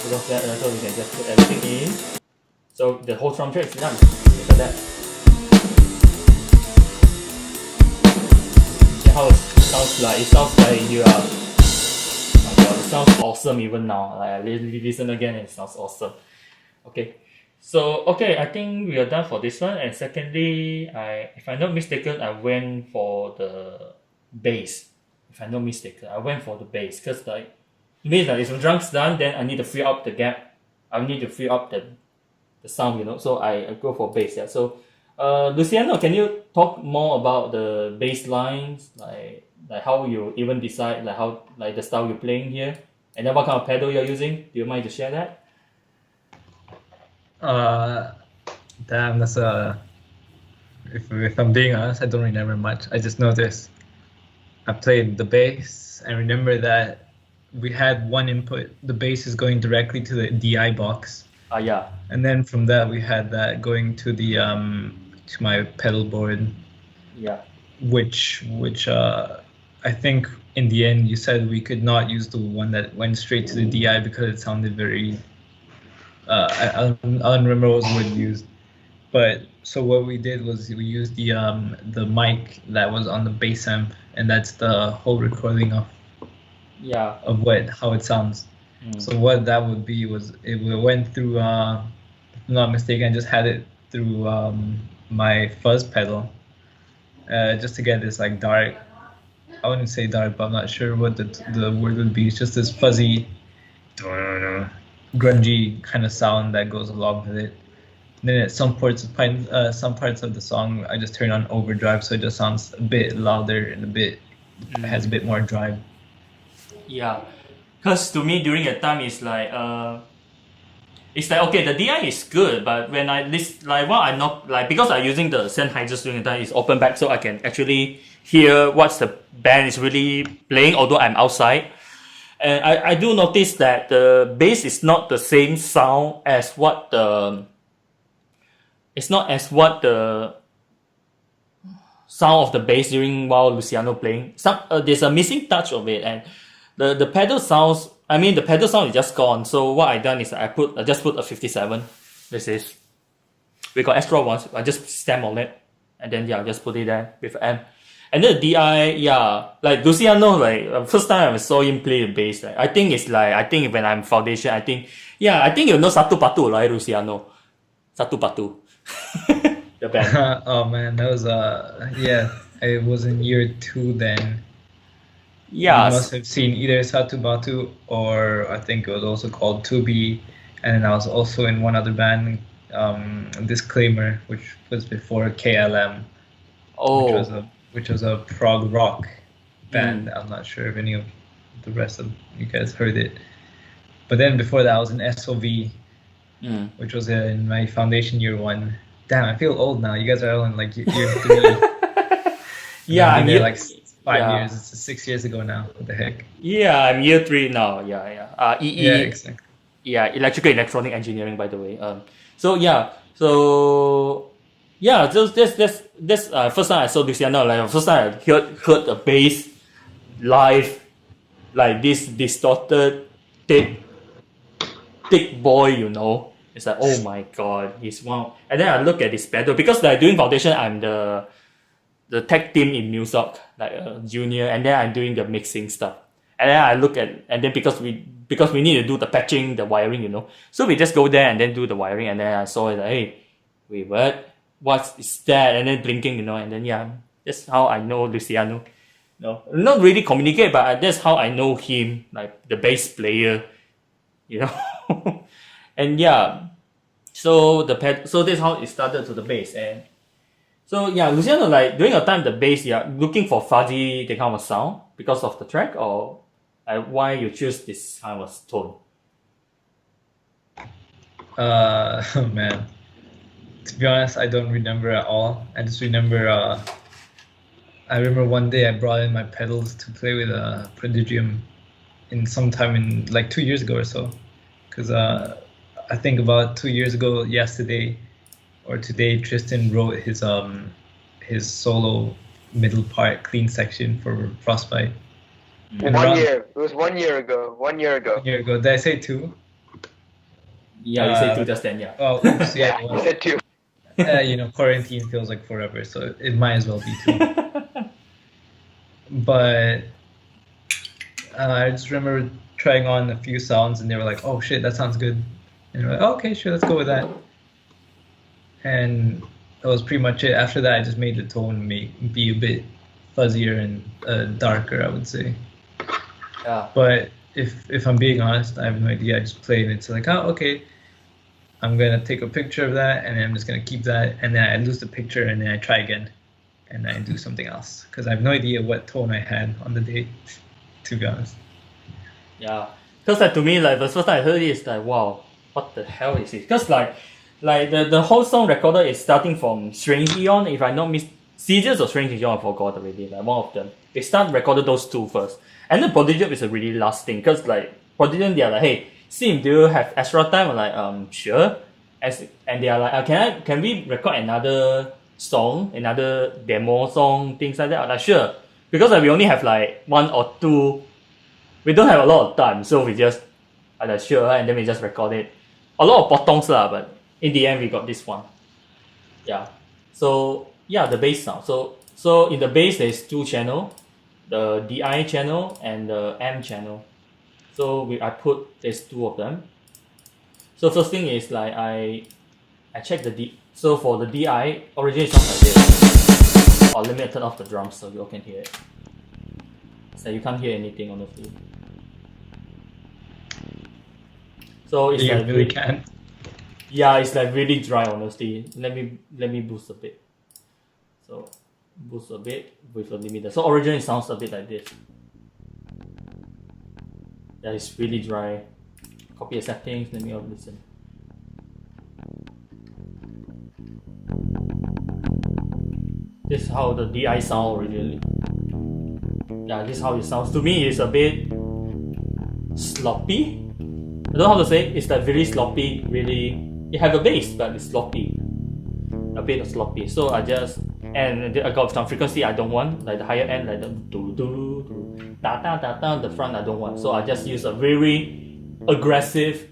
Because that, so we can just put everything in. So the whole drum track is done. Look at that. See how it sounds like? It sounds like you are. Oh my God, it sounds awesome even now. Like I listen again, and it sounds awesome. Okay, so I think we are done for this one. And secondly, if I'm not mistaken, I went for the bass. If I'm not mistaken, I went for the bass because like it means that if the drum's done, then I need to free up the gap. I need to free up the sound, you know. So I go for bass. Yeah. So, Luciano, can you talk more about the bass lines, like how you even decide like the style you're playing here, and then what kind of pedal you're using? Do you mind to share that? Damn, that's a. If I'm being honest, I don't remember much. I just noticed I played the bass. I remember that we had one input. The bass is going directly to the DI box, Yeah. and then from that we had that going to the to my pedal board, Yeah. which I think in the end you said we could not use the one that went straight to the DI because it sounded very. I don't remember what was the word used, but so what we did was we used the mic that was on the bass amp, and that's the whole recording of how it sounds. So what that would be was it went through, if I'm not mistaken, I just had it through my fuzz pedal, just to get this like dark. I wouldn't say dark, but I'm not sure what the word would be. It's just this fuzzy, grungy kind of sound that goes along with it. And then at some parts of the song, I just turn on overdrive, so it just sounds a bit louder and has a bit more drive. Yeah, because to me during that time it's like okay, the DI is good, but when I list like what I not like, because I'm using the Sennheiser during the time, it's open back, so I can actually hear what the band is really playing, although I'm outside. And I do notice that the bass is not the same sound as what the sound of the bass during while Luciano playing. There's a missing touch of it, and the pedal sounds. I mean, the pedal sound is just gone. So what I done is I just put a 57. This is we got extra ones. I just stamp on it, and then I just put it there with amp. And then the DI, like Luciano, like first time I saw him play the bass, like I think when I'm foundation, I think you know Satu Patu, right, Luciano? Satu Patu. The band. Oh man, that was I was in year 2 then. Yeah. You must have seen either Satu Batu or I think it was also called Tubi, and then I was also in one other band, Disclaimer, which was before KLM. Oh. Which was a prog rock band. I'm not sure if any of the rest of you guys heard it. But then before that, I was in SOV, which was in my foundation year 1. Damn, I feel old now. You guys are all in like year 3. Yeah, I'm there like 5 years. It's 6 years ago now. What the heck? Yeah, I'm year 3 now. Yeah. Yeah, exactly. Yeah, electrical and electronic engineering, by the way. This first time I saw Luciano, like first time I heard the bass live, like this distorted, thick boy, you know. It's like, oh my god, he's one. And then I look at his pedal, because like doing foundation, I'm the tech team in Musoc, like a junior, and then I'm doing the mixing stuff. And then I look at, and then because we need to do the patching, the wiring, you know. So we just go there and then do the wiring, and then I saw it like, hey, wait, what is that? And then blinking, you know, and then yeah, that's how I know Luciano. No, not really communicate, but that's how I know him, like the bass player, you know. And yeah, so that's how it started to the bass. And so yeah, Luciano, like during your time the bass, you're looking for fuzzy that kind of sound because of the track, or why you choose this kind of tone? Oh man, to be honest, I don't remember at all. I just remember I remember one day I brought in my pedals to play with Prodigium in sometime in like 2 years ago or so, because I think about 2 years ago yesterday or today Tristan wrote his solo middle part clean section for Frostbite. And 1 year. It was 1 year ago. 1 year ago. 1 year ago. Did I say 2? Yeah, you say 2 just then, yeah. Oh, oops, yeah. You said 2. You know, quarantine feels like forever, so it might as well be 2. But I just remember trying on a few sounds, and they were like, "Oh shit, that sounds good," and we're like, oh, "Okay, sure, let's go with that." And that was pretty much it. After that, I just made the tone be a bit fuzzier and darker, I would say. Yeah. But if I'm being honest, I have no idea. I just play, and it's like, oh, okay, I'm gonna take a picture of that, and then I'm just gonna keep that, and then I lose the picture, and then I try again, and I do something else, because I have no idea what tone I had on the day, to be honest. Yeah, because like to me, like the first time I heard it, it's like, wow, what the hell is it? Because like the whole song recorder is starting from Strange Eon, if I not miss, Seizures or Strange Eon, I forgot already, like one of them. They start recorded those two first, and then Prodigium is a really last thing, because like Prodigium, they are like, hey, Sim, do you have extra time? I'm like, sure. And they are like, can we record another song, another demo song, things like that? I'm like, sure, because like, we only have like 1 or 2. We don't have a lot of time, so we just, sure, and then we just record it. A lot of pottongs lah, but in the end we got this one. Yeah. So yeah, the bass sound. So in the bass there's 2 channel, the DI channel and the M channel. So there's 2 of them. So first thing is like I check so for the DI, originally it sounds like this. Let me turn off the drums so you all can hear it. So you can't hear anything honestly. So it's You like really can't. Yeah, it's like really dry honestly. Let me boost a bit. So boost a bit with a limiter. So originally it sounds a bit like this. Yeah, it's really dry. Copy the settings, let me all listen. This is how the DI sound originally. Yeah, this is how it sounds. To me, it's a bit sloppy. I don't know how to say it. It's like very sloppy, really. It have a bass, but it's sloppy. A bit sloppy. So I got some frequency I don't want, like the higher end, like the do da da da da. The front I don't want. So I just use a very aggressive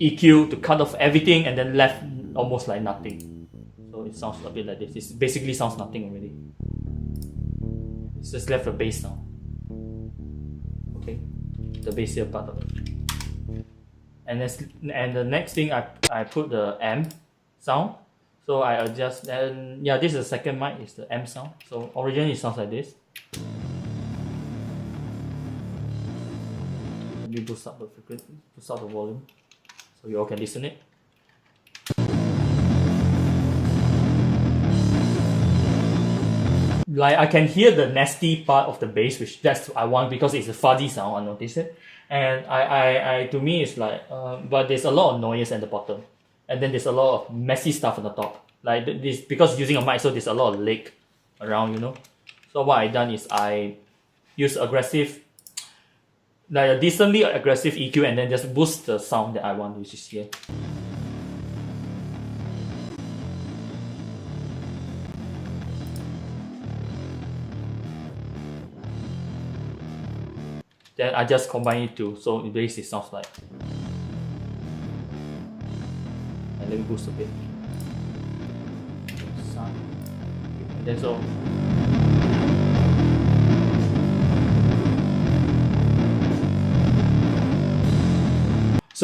EQ to cut off everything and then left almost like nothing. So it sounds a bit like this. It basically sounds nothing already. It's just left a bass now. Okay, the bassier part of it. And the next thing I put the M sound. So I adjust, and yeah, this is the second mic, is the M sound. So originally it sounds like this. Let me boost up the frequency, boost up the volume, so you all can listen it. Like I can hear the nasty part of the bass, which that's what I want because it's a fuzzy sound. I notice it, and I to me it's like, but there's a lot of noise at the bottom, and then there's a lot of messy stuff on the top. Like this because using a mic, so there's a lot of lake around, you know. So what I done is I use aggressive, like a decently aggressive EQ, and then just boost the sound that I want, which is here. Then I just combine it too, so in bass it sounds like. And let me boost a bit. And then so.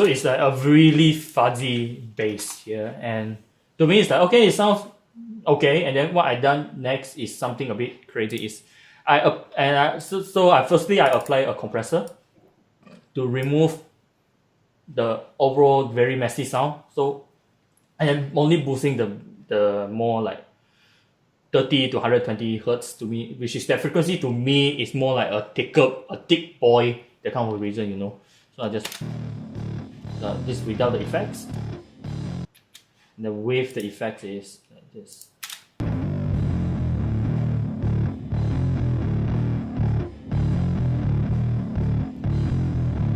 So it's like a really fuzzy bass here, and to me it's like, okay, it sounds okay. And then what I done next is something a bit crazy. Is firstly I apply a compressor to remove the overall very messy sound. So I am only boosting the more like 30 to 120 hertz to me, which is that frequency to me is more like a thick boy, that kind of reason, you know. So I just this without the effects. And then with the effects is like this.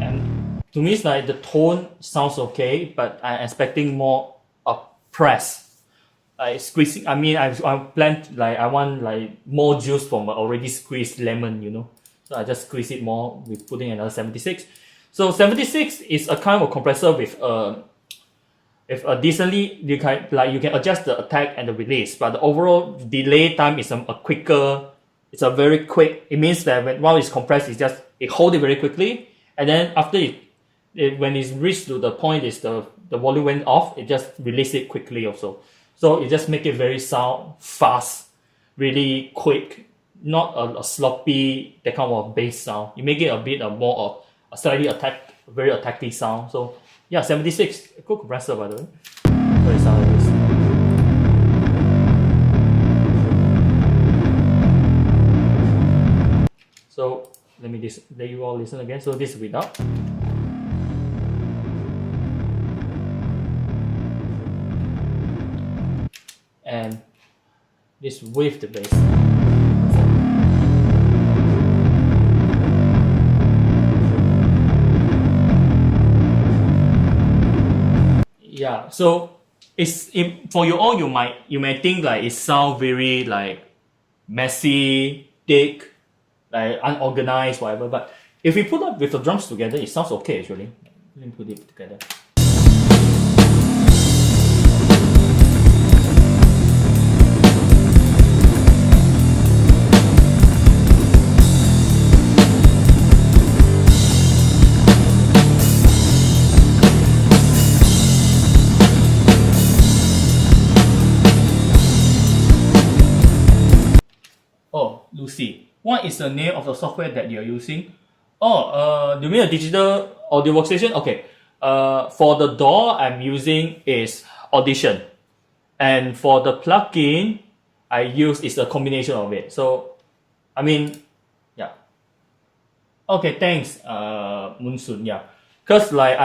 And to me, it's like the tone sounds okay, but I'm expecting more press. Like squeezing, I mean, I planned like I want like more juice from an already squeezed lemon, you know. So I just squeeze it more with putting another 76. So 76 is a kind of compressor with a decently you can adjust the attack and the release, but the overall delay time is a quicker. It's a very quick. It means that while it's compressed, it holds it very quickly, and then after when it's reached to the point is the volume went off, it just release it quickly also. So it just make it very sound fast, really quick, not a sloppy that kind of bass sound. You make it a bit more of a slightly very attacky sound. So yeah, 76, a good compressor by the way. Very sound like this. So let you all listen again. So this is without. And this with the bass. Yeah, so for you all, you may think like it sounds very like messy, thick, like unorganized, whatever. But if we put up with the drums together, it sounds okay actually. Let me put it together. Lucy, what is the name of the software that you're using? Do you mean a digital audio workstation? Okay. For the DAW I'm using is Audition, and for the plugin I use is a combination of it. So, I mean, yeah. Okay, thanks, Munsun. Yeah, because like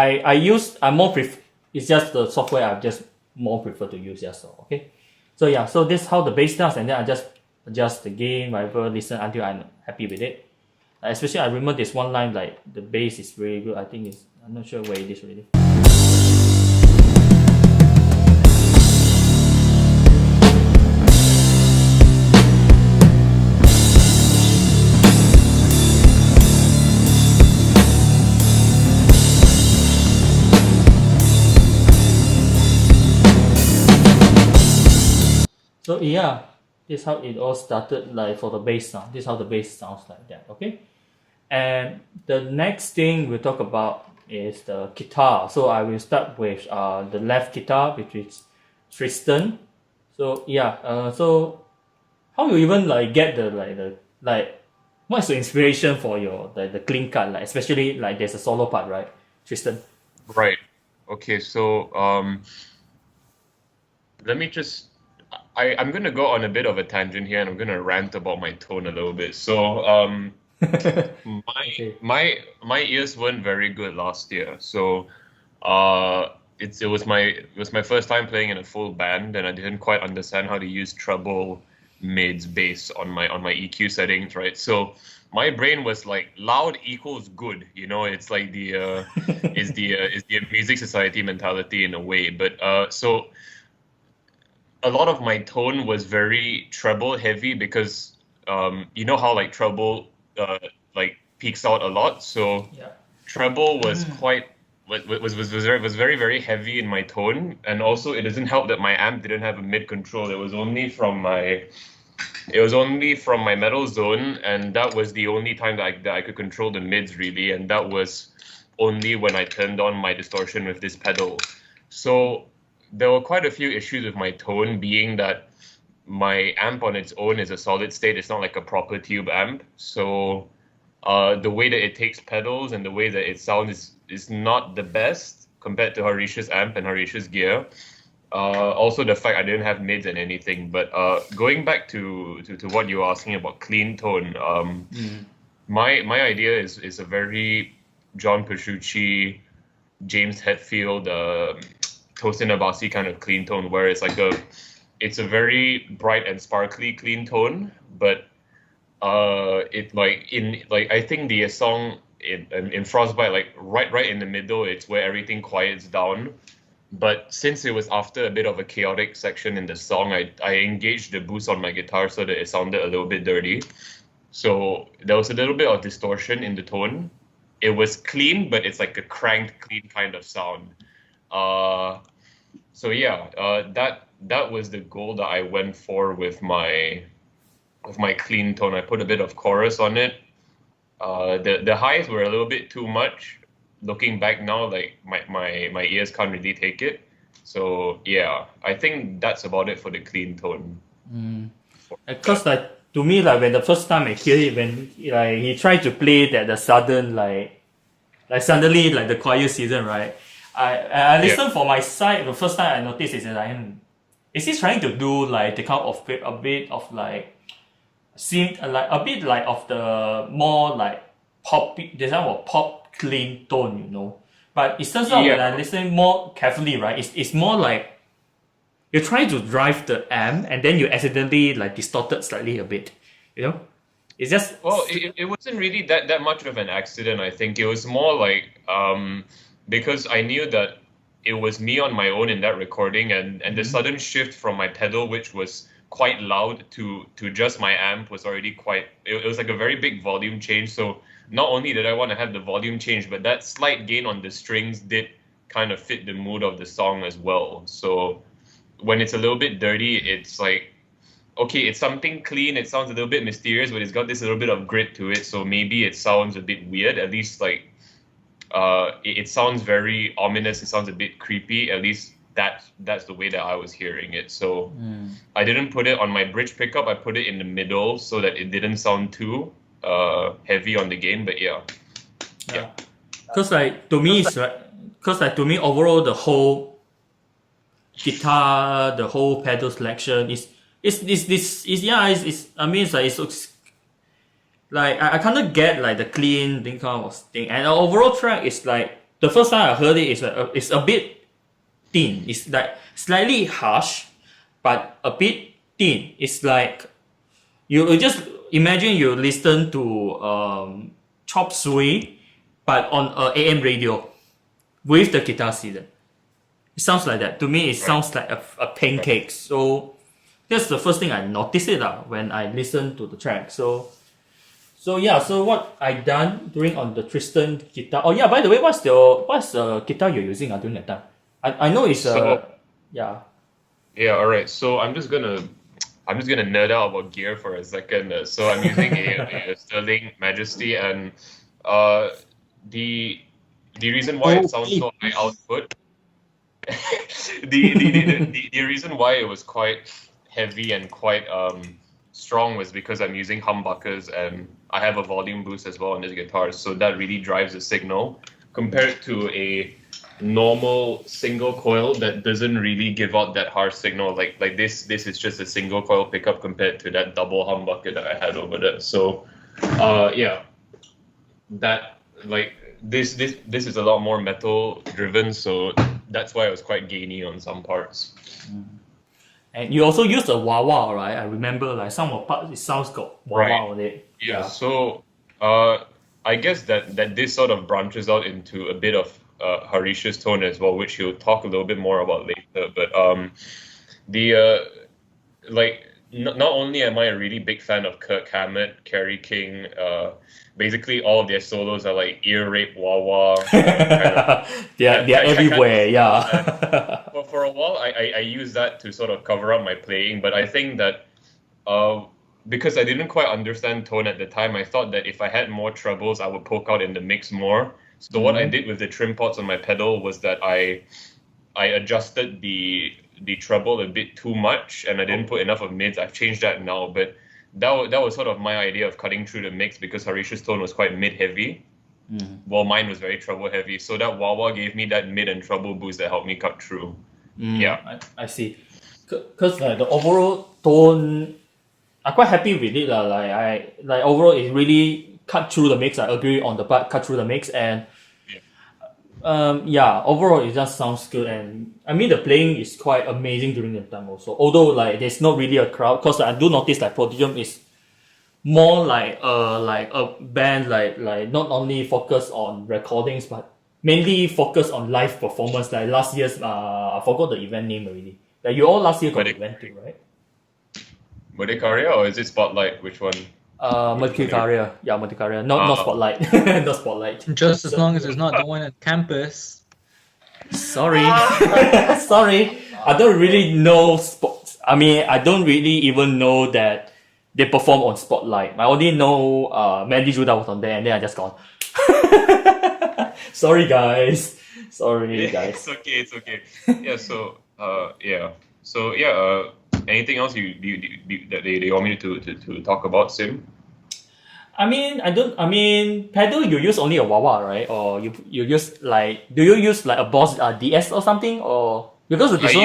it's just the software I just more prefer to use. Yeah, so okay. So yeah, so this is how the bass sounds, and then I just adjust the gain, whatever, listen until I'm happy with it. Especially I remember this one line, like the bass is really good. I think I'm not sure where it is already. So yeah, this is how it all started, like for the bass sound. This is how the bass sounds like that, okay? And the next thing we'll talk about is the guitar. So I will start with the left guitar, which is Tristan. So yeah, so how you even like get what's the inspiration for your the clean cut, like especially like there's a solo part, right, Tristan? Right. Okay, so let me just I'm gonna go on a bit of a tangent here, and I'm gonna rant about my tone a little bit. So my ears weren't very good last year. So it was my first time playing in a full band, and I didn't quite understand how to use treble, mids, bass on my EQ settings, right? So my brain was like loud equals good, you know. It's like the is the music society mentality in a way, but so a lot of my tone was very treble heavy because you know how like treble like peaks out a lot. So yeah. Treble was was very very heavy in my tone, and also it doesn't help that my amp didn't have a mid control. It was only from my metal zone, and that was the only time that I could control the mids really, and that was only when I turned on my distortion with this pedal. So there were quite a few issues with my tone, being that my amp on its own is a solid state. It's not like a proper tube amp. So the way that it takes pedals and the way that it sounds is not the best compared to Harish's amp and Harish's gear. Also the fact I didn't have mids and anything. But going back to what you were asking about clean tone, my idea is a very John Petrucci, James Hetfield, Tosin Abasi kind of clean tone, where it's a very bright and sparkly clean tone, but I think the song in Frostbite, like right in the middle, it's where everything quiets down. But since it was after a bit of a chaotic section in the song, I engaged the boost on my guitar so that it sounded a little bit dirty. So there was a little bit of distortion in the tone. It was clean, but it's like a cranked clean kind of sound. So yeah, that was the goal that I went for with my clean tone. I put a bit of chorus on it. The highs were a little bit too much. Looking back now, like my ears can't really take it. So yeah, I think that's about it for the clean tone. Because to me, like when the first time I hear it, when he tried to play the sudden like suddenly like the quiet season, right? I listened for my side. The first time I noticed is like, is he trying to do like take out of a bit of like seemed like a bit like of the more like pop design or pop clean tone, you know? But it turns out when I listen more carefully, right? It's more like you're trying to drive the amp and then you accidentally like distorted slightly a bit, you know? It's just it wasn't really that much of an accident. I think it was more like because I knew that it was me on my own in that recording, and the sudden shift from my pedal, which was quite loud, to just my amp was already quite. It was like a very big volume change. So not only did I want to have the volume change, but that slight gain on the strings did kind of fit the mood of the song as well. So when it's a little bit dirty, it's like, okay, it's something clean, it sounds a little bit mysterious, but it's got this little bit of grit to it, so maybe it sounds a bit weird, at least like, it sounds very ominous, it sounds a bit creepy, at least that's the way that I was hearing it. So I didn't put it on my bridge pickup, I put it in the middle so that it didn't sound too heavy on the gain, but yeah. Because like to me, overall the whole guitar, the whole pedal selection is like I kind of get like the clean thing kind of thing, and the overall track is like the first time I heard it is it's a bit thin. It's like slightly harsh, but a bit thin. It's like you just imagine you listen to Chop Suey, but on a AM radio with the guitar season. It sounds like that. To me, it sounds like a pancake. So that's the first thing I noticed it when I listened to the track. So what I done during on the Tristan guitar. Oh yeah, by the way, what's the guitar you're using during that time? I know it's Yeah, all right. So I'm just gonna nerd out about gear for a second. So I'm using a Sterling Majesty, and the reason why it sounds so high output. the reason why it was quite heavy and quite strong was because I'm using humbuckers and I have a volume boost as well on this guitar, so that really drives the signal compared to a normal single coil that doesn't really give out that harsh signal. Like this is just a single coil pickup compared to that double humbucker that I had over there. So that like this is a lot more metal driven, so that's why it was quite gainy on some parts. And you also use the wah-wah, right? I remember like some of parts it sounds got wah-wah on it. Yeah. So I guess that this sort of branches out into a bit of Harish's tone as well, which he'll talk a little bit more about later. But not only am I a really big fan of Kirk Hammett, Kerry King, basically all of their solos are like ear rape, wah-wah. They're everywhere, yeah. But for a while, I used that to sort of cover up my playing, but I think that because I didn't quite understand tone at the time, I thought that if I had more trebles, I would poke out in the mix more. So what I did with the trim pots on my pedal was that I adjusted the treble a bit too much, and I didn't put enough of mids. I've changed that now, but that was sort of my idea of cutting through the mix, because Harish's tone was quite mid-heavy, while mine was very treble-heavy. So that wah-wah gave me that mid and treble boost that helped me cut through. Yeah. I see. Because the overall tone, I'm quite happy with it. Like overall, it really cut through the mix. I agree on the part, cut through the mix. And overall it just sounds good, and I mean the playing is quite amazing during the time also. Although like there's not really a crowd, because I do notice like Prodigium is more like a band like not only focus on recordings but mainly focus on live performance. Like last year's I forgot the event name already. Like you all last year got the event too, right? Modicaria, or is it Spotlight? Which one? Modicaria. Yeah, Modicaria. Not Spotlight. Not Spotlight. Just as long as it's not the one at campus. Sorry. Sorry. I don't really know sports. I mean, I don't really even know that they perform on Spotlight. I only know Mandy Judah was on there, and then I just gone. Sorry guys. It's okay. Yeah, anything else that they want me to talk about, Sim? I mean, pedal you use only a wah-wah, right? Or you use like, do you use like a Boss DS or something? Or because of this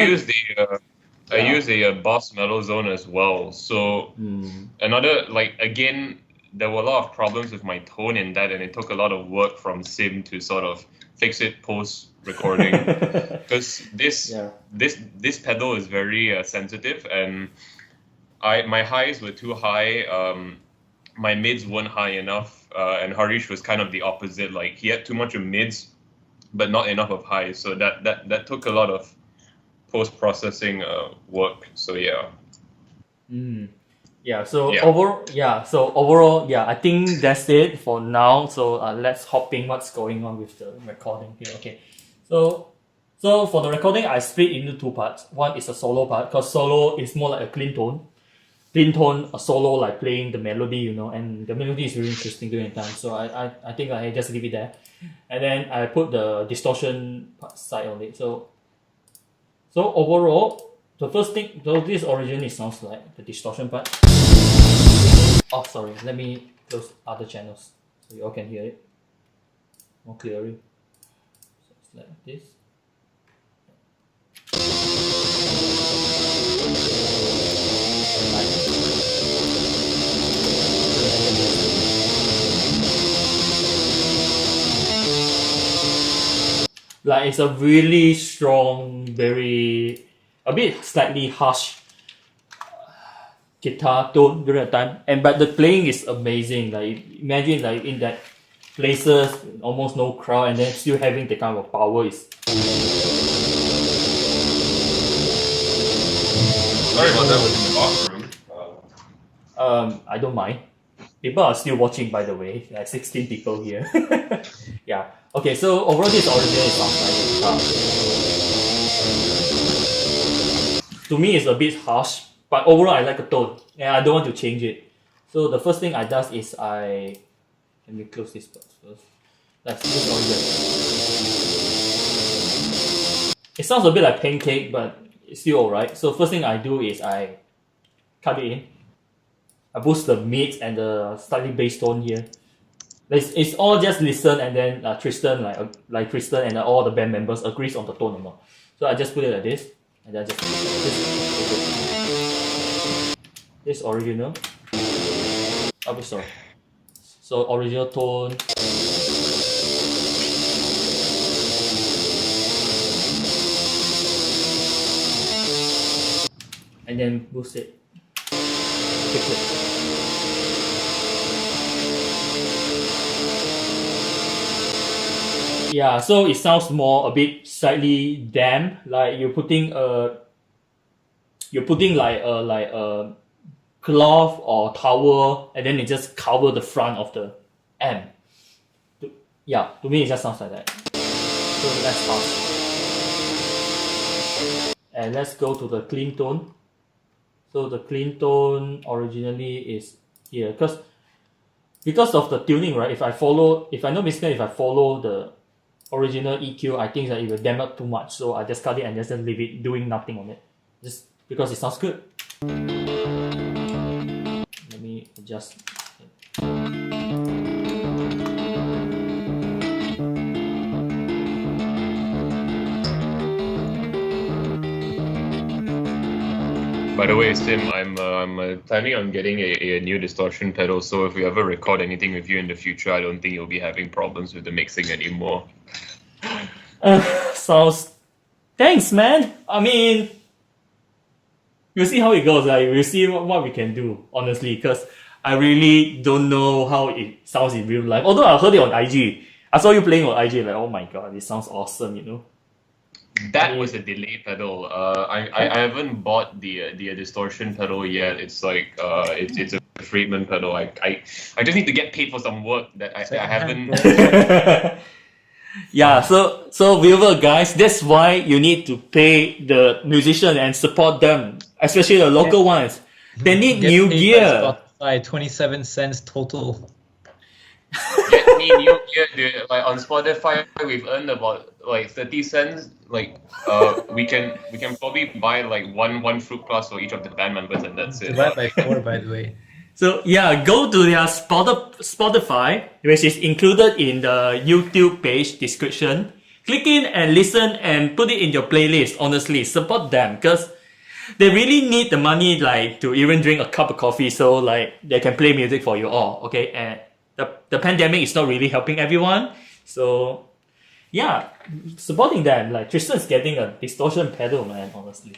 I use a Boss Mellow Zone as well. So another, like, again, there were a lot of problems with my tone in that, and it took a lot of work from Sim to sort of fix it post recording, because this pedal is very sensitive, and my highs were too high. My mids weren't high enough, and Harish was kind of the opposite. Like, he had too much of mids, but not enough of highs. So that took a lot of post processing work. So yeah. Overall, I think that's it for now. So let's hop in what's going on with the recording here. Okay, so for the recording, I split into two parts. One is a solo part, because solo is more like a clean tone, a solo, like playing the melody, and the melody is really interesting during the time. So I think I just leave it there, and then I put the distortion side on it. So overall, the first thing, though this originally sounds like the distortion part. Oh, sorry, let me close other channels so you all can hear it more clearly. So it's like this. Like it's a really strong, a bit slightly harsh guitar tone during the time, but the playing is amazing. Like imagine like in that places almost no crowd, and then still having the kind of power is. Sorry about that was in the bathroom. I don't mind. People are still watching, by the way. Like 16 people here. Yeah. Okay. So overall, this original sounds like to me, it's a bit harsh. But overall, I like the tone, and I don't want to change it. So the first thing I does is let me close this part first. That's this original. It sounds a bit like Pancake, but it's still alright. So first thing I do is I cut it in. I boost the mids and the slightly bass tone here. It's all just listen, and then Tristan, like Tristan and all the band members agrees on the tone or not. So I just put it like this, and then I just this original. Oh, sorry. So original tone. And then boost it. Fix it. Yeah, so it sounds a bit slightly damp, like you're putting like a cloth or towel, and then it just cover the front of the amp. Yeah, to me it just sounds like that. So let's pass. And let's go to the clean tone. So the clean tone originally is here, because because of the tuning, right? If I not mistaken, if I follow the original EQ, I think that it will damn up too much. So I just cut it and just leave it doing nothing on it. Just because it sounds good. Let me adjust. By the way, Sim, I'm planning on getting a new distortion pedal. So if we ever record anything with you in the future, I don't think you'll be having problems with the mixing anymore. Sounds. Thanks, man. I mean, we'll see how it goes. Like, we'll see what we can do, honestly, because I really don't know how it sounds in real life. Although I heard it on IG. I saw you playing on IG, like, oh my god, it sounds awesome, you know? That was a delay pedal. I haven't bought the distortion pedal yet. It's like it's a Friedman pedal. I just need to get paid for some work that I haven't. Yeah, so viewer guys, that's why you need to pay the musician and support them, especially the local ones. They need Get new paid gear. by Spotify, 27 cents total. Get me new gear, dude. Like on Spotify, we've earned about like 30 cents. Like we can probably buy like one fruit plus for each of the band members, and that's it. Divide by 4, by the way. So yeah, go to their Spotify, which is included in the YouTube page description. Click in and listen and put it in your playlist. Honestly, support them because they really need the money, like to even drink a cup of coffee, so like they can play music for you all. Okay, and the pandemic is not really helping everyone, so yeah, supporting them. Like Tristan's getting a distortion pedal, man. Honestly,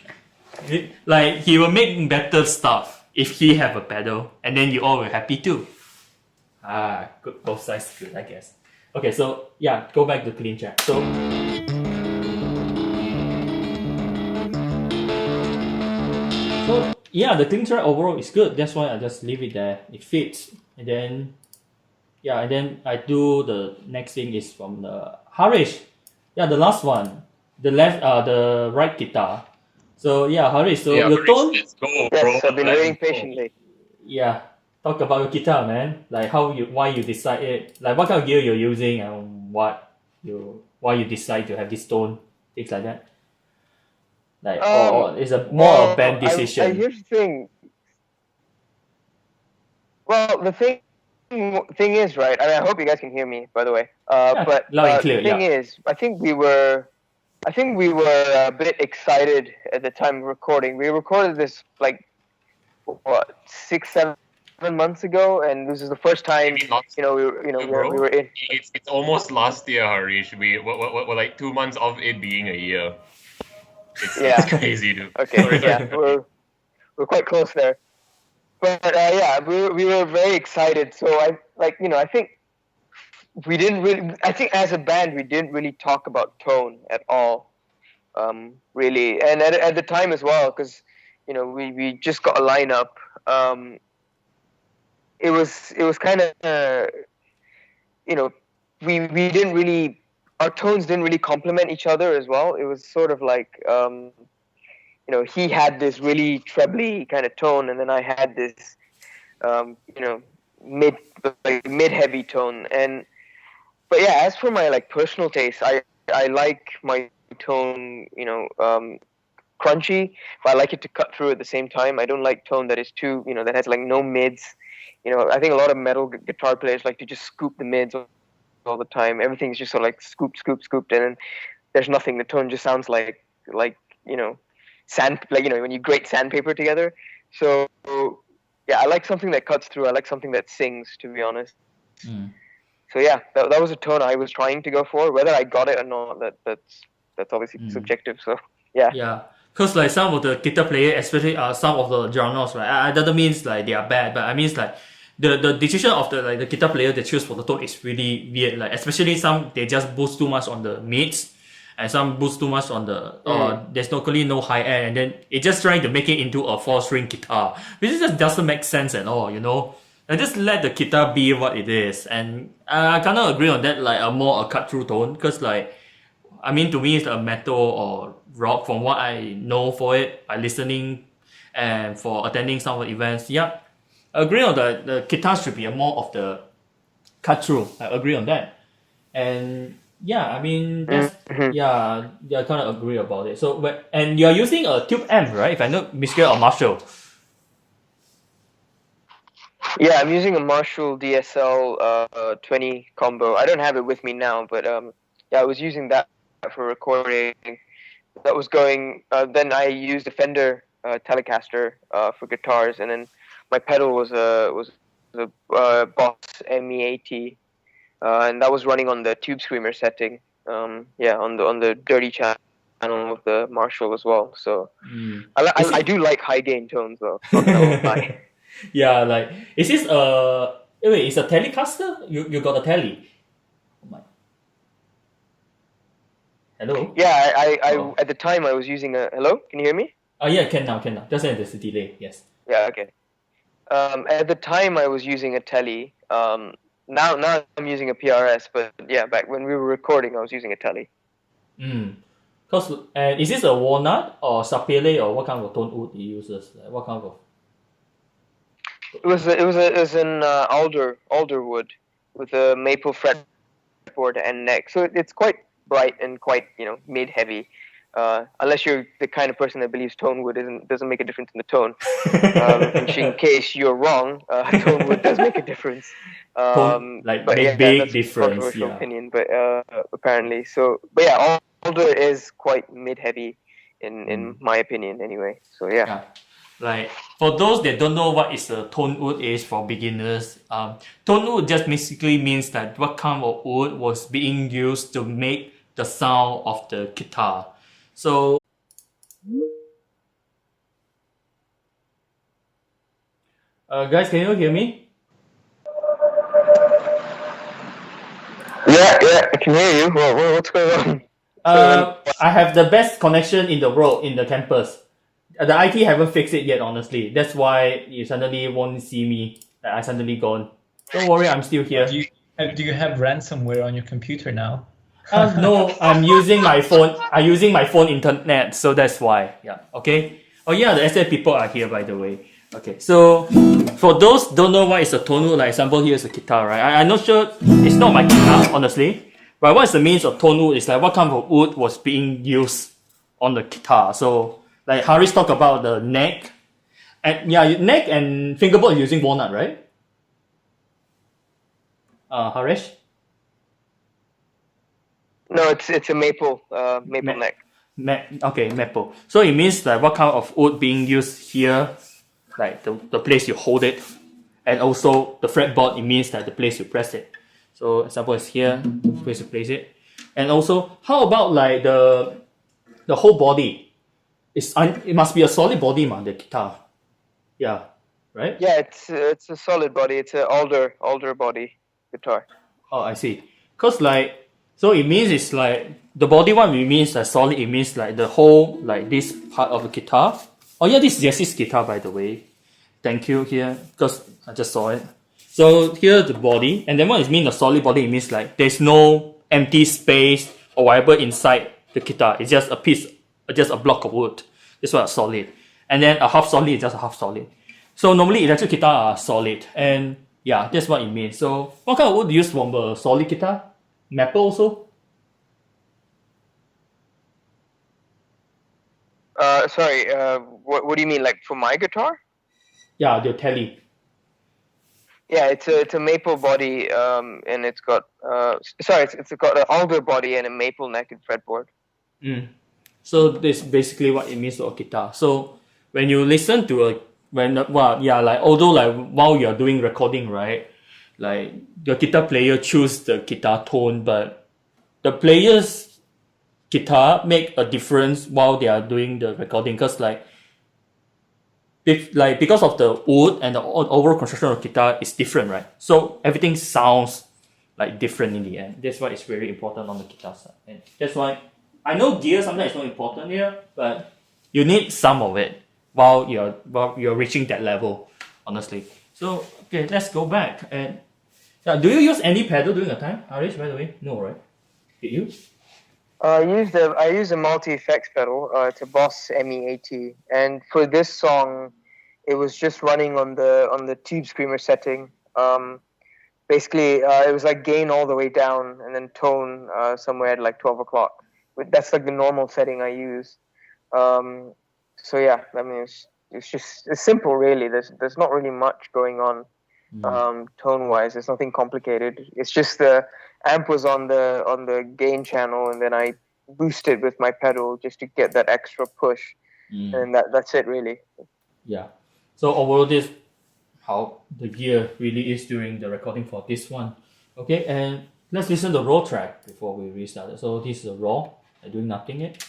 like he will make better stuff if he have a pedal, and then you all will happy too. Good, both sides good, I guess. Okay, so yeah, go back to clean track. So yeah, the clean track overall is good. That's why I just leave it there. It fits, and then yeah, and then I do the next thing is from the Harish. Yeah, the last one, the right guitar. So yeah, Harish. So Yeah, your tone. let's go, bro. Yes, I've been Let's waiting go. patiently. Yeah, talk about your guitar, man. Like why you decided, like what kind of gear you're using, and why you decide to have this tone, things like that. Like, or it's a more a band decision. Here's the thing. Well, the thing is, right, and I hope you guys can hear me, by the way. But loud and clear, the thing is, I think we were a bit excited at the time of recording. We recorded this like what 6-7 months ago, and this is the first time Maybe not we were in. It's almost last year, Harish. We're like 2 months of it being a year. It's crazy, dude. Okay, Sorry. yeah, we're quite close there. But yeah, we were very excited. So I think we didn't really. I think as a band we didn't really talk about tone at all, really. And at the time as well, because we just got a lineup. It was kind of we didn't really. Our tones didn't really complement each other as well. It was sort of like, he had this really trebly kind of tone, and then I had this, mid-heavy tone. But yeah, as for my like personal taste, I like my tone, crunchy, but I like it to cut through at the same time. I don't like tone that is too, that has like no mids. I think a lot of metal guitar players like to just scoop the mids all the time. Everything's just sort of like scooped, and then there's nothing. The tone just sounds like sand, when you grate sandpaper together. So yeah, I like something that cuts through. I like something that sings, to be honest. So yeah, that was a tone I was trying to go for. Whether I got it or not, that's obviously subjective. So yeah. Yeah, because like some of the guitar players, especially some of the genres, right? That doesn't mean like they are bad, but I mean like the decision of the guitar player they choose for the tone is really weird. Like especially some they just boost too much on the mids, and some boost too much on the there's locally no high end, and then it just trying to make it into a 4-string guitar, which just doesn't make sense at all. And just let the guitar be what it is, and I kind of agree on that. Like a cut through tone, because like I mean to me it's a metal or rock from what I know for it by listening and for attending some of the events. Yeah. I agree on the guitar should be more of the cut through. I agree on that. And yeah, I mean that's yeah, I kind of agree about it. So and you're using a tube amp, right? If I know Misker or Marshall. Yeah, I'm using a Marshall DSL 20 combo. I don't have it with me now, but yeah, I was using that for recording. That was going. Then I used a Fender Telecaster for guitars, and then my pedal was a Boss ME80, and that was running on the Tube Screamer setting. Yeah, on the dirty channel of the Marshall as well. So I do like high gain tones though. Not gonna lie. Yeah, like is this wait, it's a Telecaster? You got a Tele? Oh my. Hello? Yeah, I at the time I was using a. Hello, can you hear me? Oh yeah, can now. Just there's a delay. Yes. Yeah, okay. At the time I was using a Tele. Now I'm using a PRS, but yeah, back when we were recording, I was using a Tele. Cause is this a walnut or sapele or what kind of tone wood it uses? Like, what kind of? It was an alder wood with a maple fretboard and neck, so it's quite bright and quite mid heavy. Unless you're the kind of person that believes tone wood doesn't make a difference in the tone. In case you're wrong, tone wood does make a difference. Like but big that's difference. A controversial opinion, but apparently so. But yeah, alder is quite mid heavy in my opinion anyway. So yeah. Like for those that don't know what is a tone wood is for beginners, tone wood just basically means that what kind of wood was being used to make the sound of the guitar. So guys, can you hear me? Yeah, I can hear you. What's going on? I have the best connection in the world in the campus. The IT haven't fixed it yet, honestly. That's why you suddenly won't see me. I suddenly gone. Don't worry, I'm still here. Do you have ransomware on your computer now? No, I'm using my phone. I'm using my phone internet, so that's why. Yeah. Okay. Oh yeah, the SF people are here, by the way. Okay. So for those don't know what is a tone wood, like example here is a guitar, right? I'm not sure. It's not my guitar, honestly. But what's the means of tone wood? It's like what kind of wood was being used on the guitar. So like Harish talked about the neck, and yeah, neck and fingerboard using walnut, right? Harish. No, it's a maple neck. Okay, maple. So it means that what kind of wood being used here, like the place you hold it, and also the fretboard. It means that the place you press it. So example is here, the place you place it, and also how about like the whole body? It must be a solid body, man. The guitar. Yeah, right. Yeah, it's a solid body. It's an alder body guitar. Oh, I see. Cause like so it means it's like the body one. It means like solid. It means like the whole like this part of the guitar. Oh yeah, this is Jesse's guitar, by the way. Thank you here, because I just saw it. So here's the body, and then what it means the solid body. It means like there's no empty space or whatever inside the guitar. It's just a piece. Just a block of wood. This one is solid. And then a half solid is just a half solid. So normally electric guitar are solid. And yeah, that's what it means. So what kind of wood used from a solid guitar? Maple also? Sorry, what do you mean, like for my guitar? Yeah, the Tele. Yeah, it's a maple body, and it's got it's got an alder body and a maple neck and fretboard. So this is basically what it means to a guitar. So when you listen to although like while you're doing recording, right, like the guitar player choose the guitar tone, but the player's guitar make a difference while they are doing the recording, because because of the wood and the overall construction of guitar is different, right? So everything sounds like different in the end. That's why it's very important on the guitar side, and that's why. I know gear sometimes is not important here, but you need some of it while you're reaching that level, honestly. So okay, let's go back. And do you use any pedal during the time, Harish? By the way, no, right? Did you? I use a multi effects pedal. It's a Boss ME80, and for this song, it was just running on the Tube Screamer setting. basically it was like gain all the way down and then tone somewhere at like 12 o'clock. That's like the normal setting I use. So yeah, I mean it's simple really. There's not really much going on tone wise. There's nothing complicated. It's just the amp was on the gain channel, and then I boosted with my pedal just to get that extra push, and that's it really. Yeah. So overall, this how the gear really is during the recording for this one. Okay, and let's listen to the raw track before we restart. So this is a raw. I'm doing nothing yet.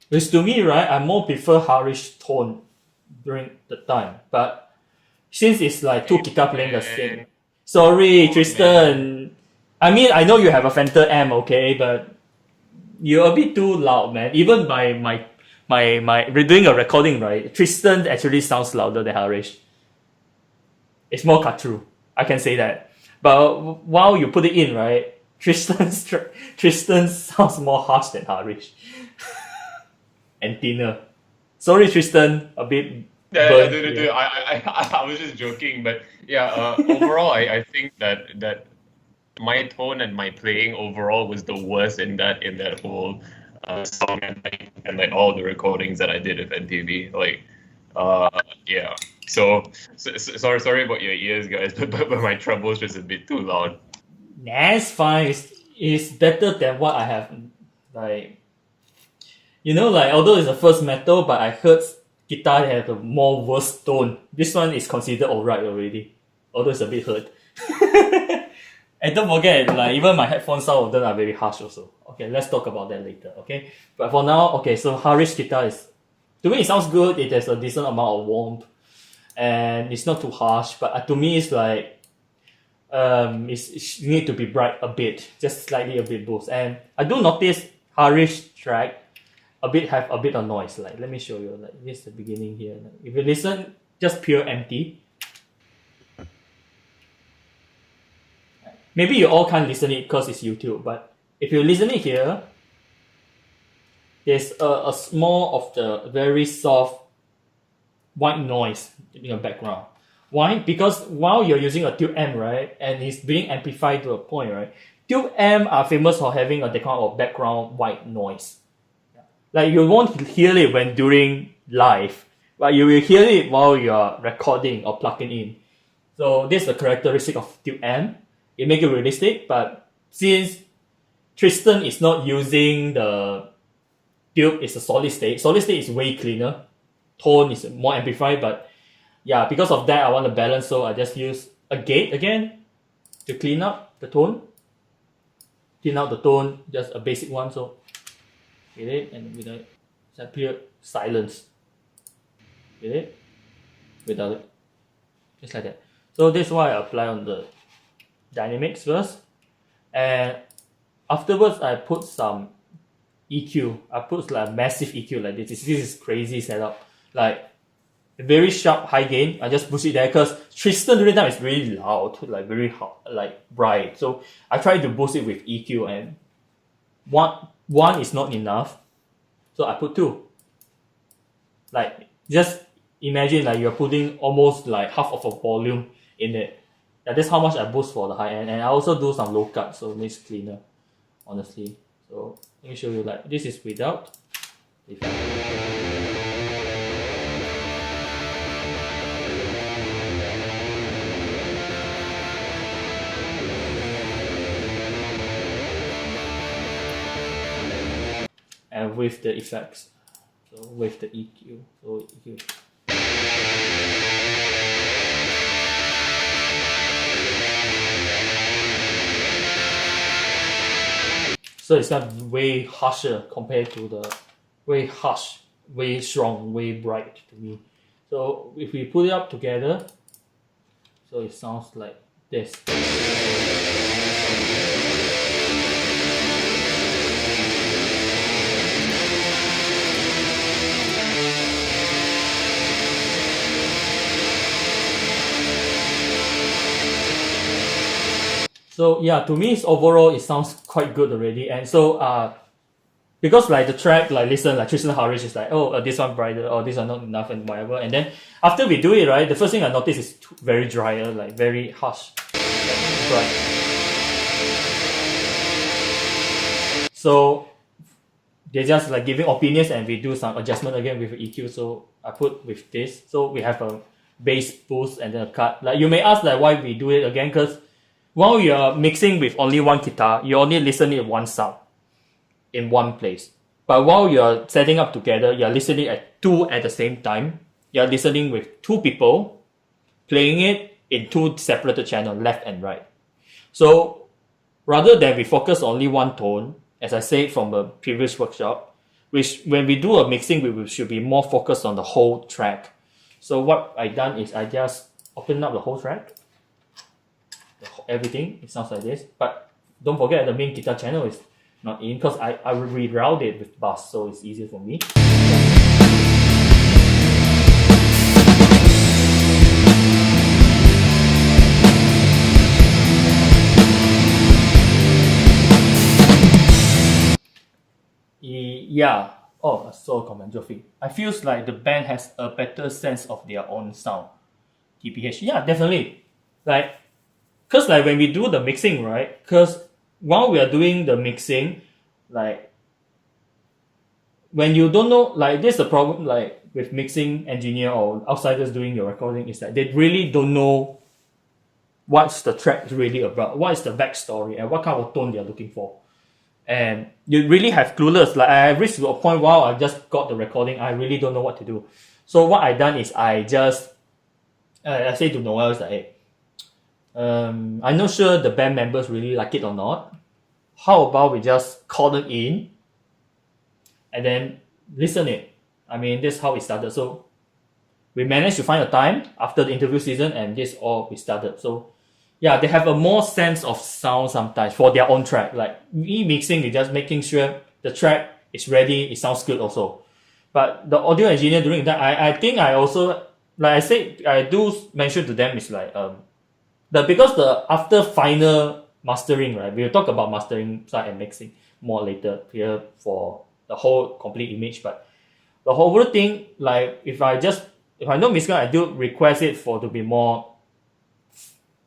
Which to me, right, I more prefer Harish tone during the time. But since it's like two guitar playing the same. Sorry, Tristan. I mean, I know you have a Fender amp, okay, but you're a bit too loud, man. Even we're doing a recording, right? Tristan actually sounds louder than Harish. It's more cut through. I can say that. But while you put it in, right, Tristan sounds more harsh than Harish. And thinner. Sorry, Tristan, a bit. I was just joking, but yeah. Overall, I think that my tone and my playing overall was the worst in that whole song and like all the recordings that I did with NTV. Like, yeah. So sorry about your ears, guys, but my treble is just a bit too loud. Nah, it's fine. It's better than what I have. Like, you know, like although it's the first metal, but I heard guitar have a more worse tone. This one is considered alright already, although it's a bit hurt. And don't forget, like even my headphones, some of them are very harsh also. Okay, let's talk about that later. Okay, but for now, okay. So Harish guitar is, to me, it sounds good. It has a decent amount of warmth, and it's not too harsh. But to me, it's like it need to be bright a bit, just slightly a bit boost. And I do notice Harish track have a bit of noise. Like, let me show you. Like, this is the beginning here. Like, if you listen, just pure empty. Maybe you all can't listen it because it's YouTube, but if you listen it here, there's a small of the very soft white noise in the background. Why? Because while you're using a tube amp, right, and it's being amplified to a point, right, tube amp are famous for having a kind of background white noise. Like, you won't hear it when during live, but you will hear it while you're recording or plugging in. So this is the characteristic of tube amp. It makes it realistic, but since Tristan is not using the tube, it's a solid state. Solid state is way cleaner. Tone is more amplified, but yeah, because of that, I want to balance, so I just use a gate again to clean up the tone. Clean out the tone, just a basic one, so get it, and with a pure silence. Get it? Without it. Just like that. So this is why I apply on the dynamics first. And afterwards I put some EQ. I put like a massive EQ like this. This is crazy setup. Like a very sharp high gain. I just push it there because Tristan during time is really loud, like very hot, like bright. So I try to boost it with EQ, and one is not enough, so I put two. Like, just imagine like you're putting almost like half of a volume in it. Yeah, that's how much I boost for the high end, and I also do some low cut, so it makes it cleaner, honestly. So let me show you, like, this is without effect. And with the effects, so with the EQ, so EQ. So it's not way harsher compared to the way harsh, way strong, way bright to me. So if we put it up together, so it sounds like this. So yeah, to me, overall, it sounds quite good already. And so because like the track, like listen, like Tristan Harish is like, oh, this one brighter, or this one not enough, and whatever. And then after we do it, right, the first thing I notice is very drier, like very harsh, like bright. So they're just like giving opinions, and we do some adjustment again with EQ. So I put with this, so we have a bass boost and then a cut. Like you may ask like why we do it again, because while you're mixing with only one guitar, you only listen to one sound in one place. But while you're setting up together, you're listening at two at the same time. You're listening with two people playing it in two separated channels, left and right. So rather than we focus only one tone, as I said from the previous workshop, which when we do a mixing, we should be more focused on the whole track. So what I done is I just open up the whole track, everything, it sounds like this. But don't forget the main guitar channel is not in, because I will reroute it with bass, so it's easier for me. Yeah. Oh, I saw a comment, Jofi. I feel like the band has a better sense of their own sound. TPH. Yeah, definitely. Like, because like when we do the mixing, right? Because while we are doing the mixing, like when you don't know, like this is the problem like with mixing engineer or outsiders doing your recording, is that they really don't know what's the track really about, what is the backstory, and what kind of tone they're looking for. And you really have clueless. Like I reached to a point while I just got the recording, I really don't know what to do. So what I done is I just I say to Noel, is like, hey, I'm not sure the band members really like it or not. How about we just call them in and then listen it? I mean, this is how it started. So we managed to find a time after the interview season, and this all we started. So yeah, they have a more sense of sound sometimes for their own track. Like mixing, they're just making sure the track is ready, it sounds good also. But the audio engineer during that, I think I also, like I said, I do mention to them is like because the after final mastering, right? We'll talk about mastering side and mixing more later here for the whole complete image. But the whole thing, like if I know mixing, I do request it for to be more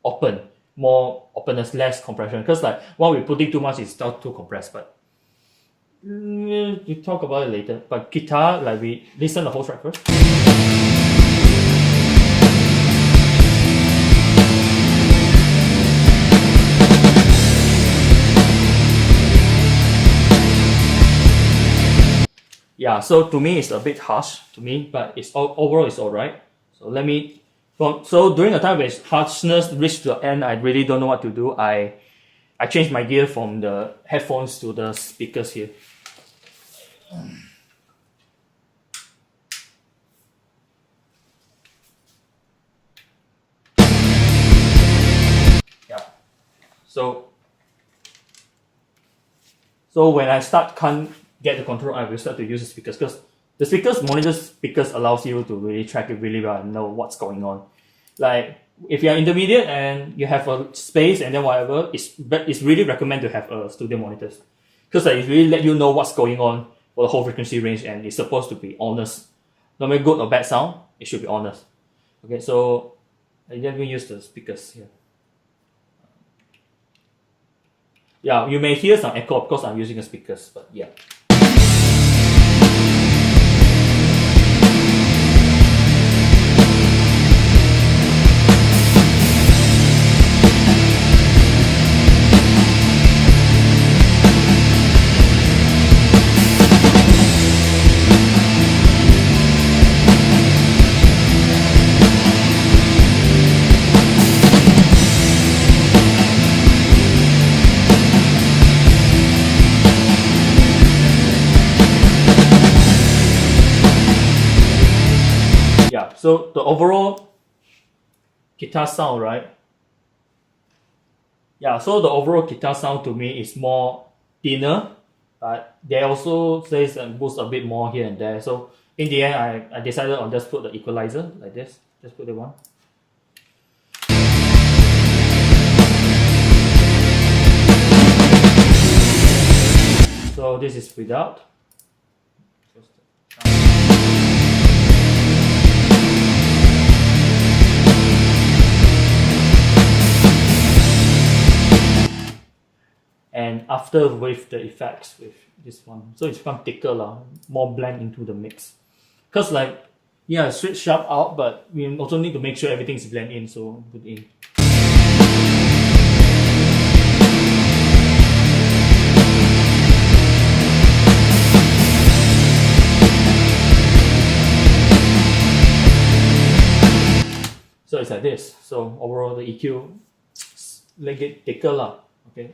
open, more openness, less compression. Because like while we're putting too much, it's not too compressed. But we talk about it later. But guitar, like we listen the whole track first. Yeah, so to me it's a bit harsh to me, but it's overall it's alright. So let me. So during the time when harshness reached the end, I really don't know what to do. I changed my gear from the headphones to the speakers here. Yeah. So when I can't get the control, I will start to use the speakers, because the speakers, monitor speakers, allows you to really track it really well and know what's going on. Like if you're intermediate and you have a space and then whatever, it's really recommend to have a studio monitors, because it really let you know what's going on for the whole frequency range, and it's supposed to be honest. No matter good or bad sound, it should be honest. Okay, so let me use the speakers here. Yeah, you may hear some echo because I'm using the speakers, but yeah. So the overall guitar sound, right? Yeah, so the overall guitar sound to me is more thinner, but they also says and boost a bit more here and there. So in the end, I decided on just put the equalizer like this. Just put it one. So So this is without. And after with the effects with this one, so it's become thicker lah, more blend into the mix. Cause like, yeah, straight sharp out, but we also need to make sure everything's blend in, so put in. So it's like this. So overall the EQ, like it thicker lah. Okay,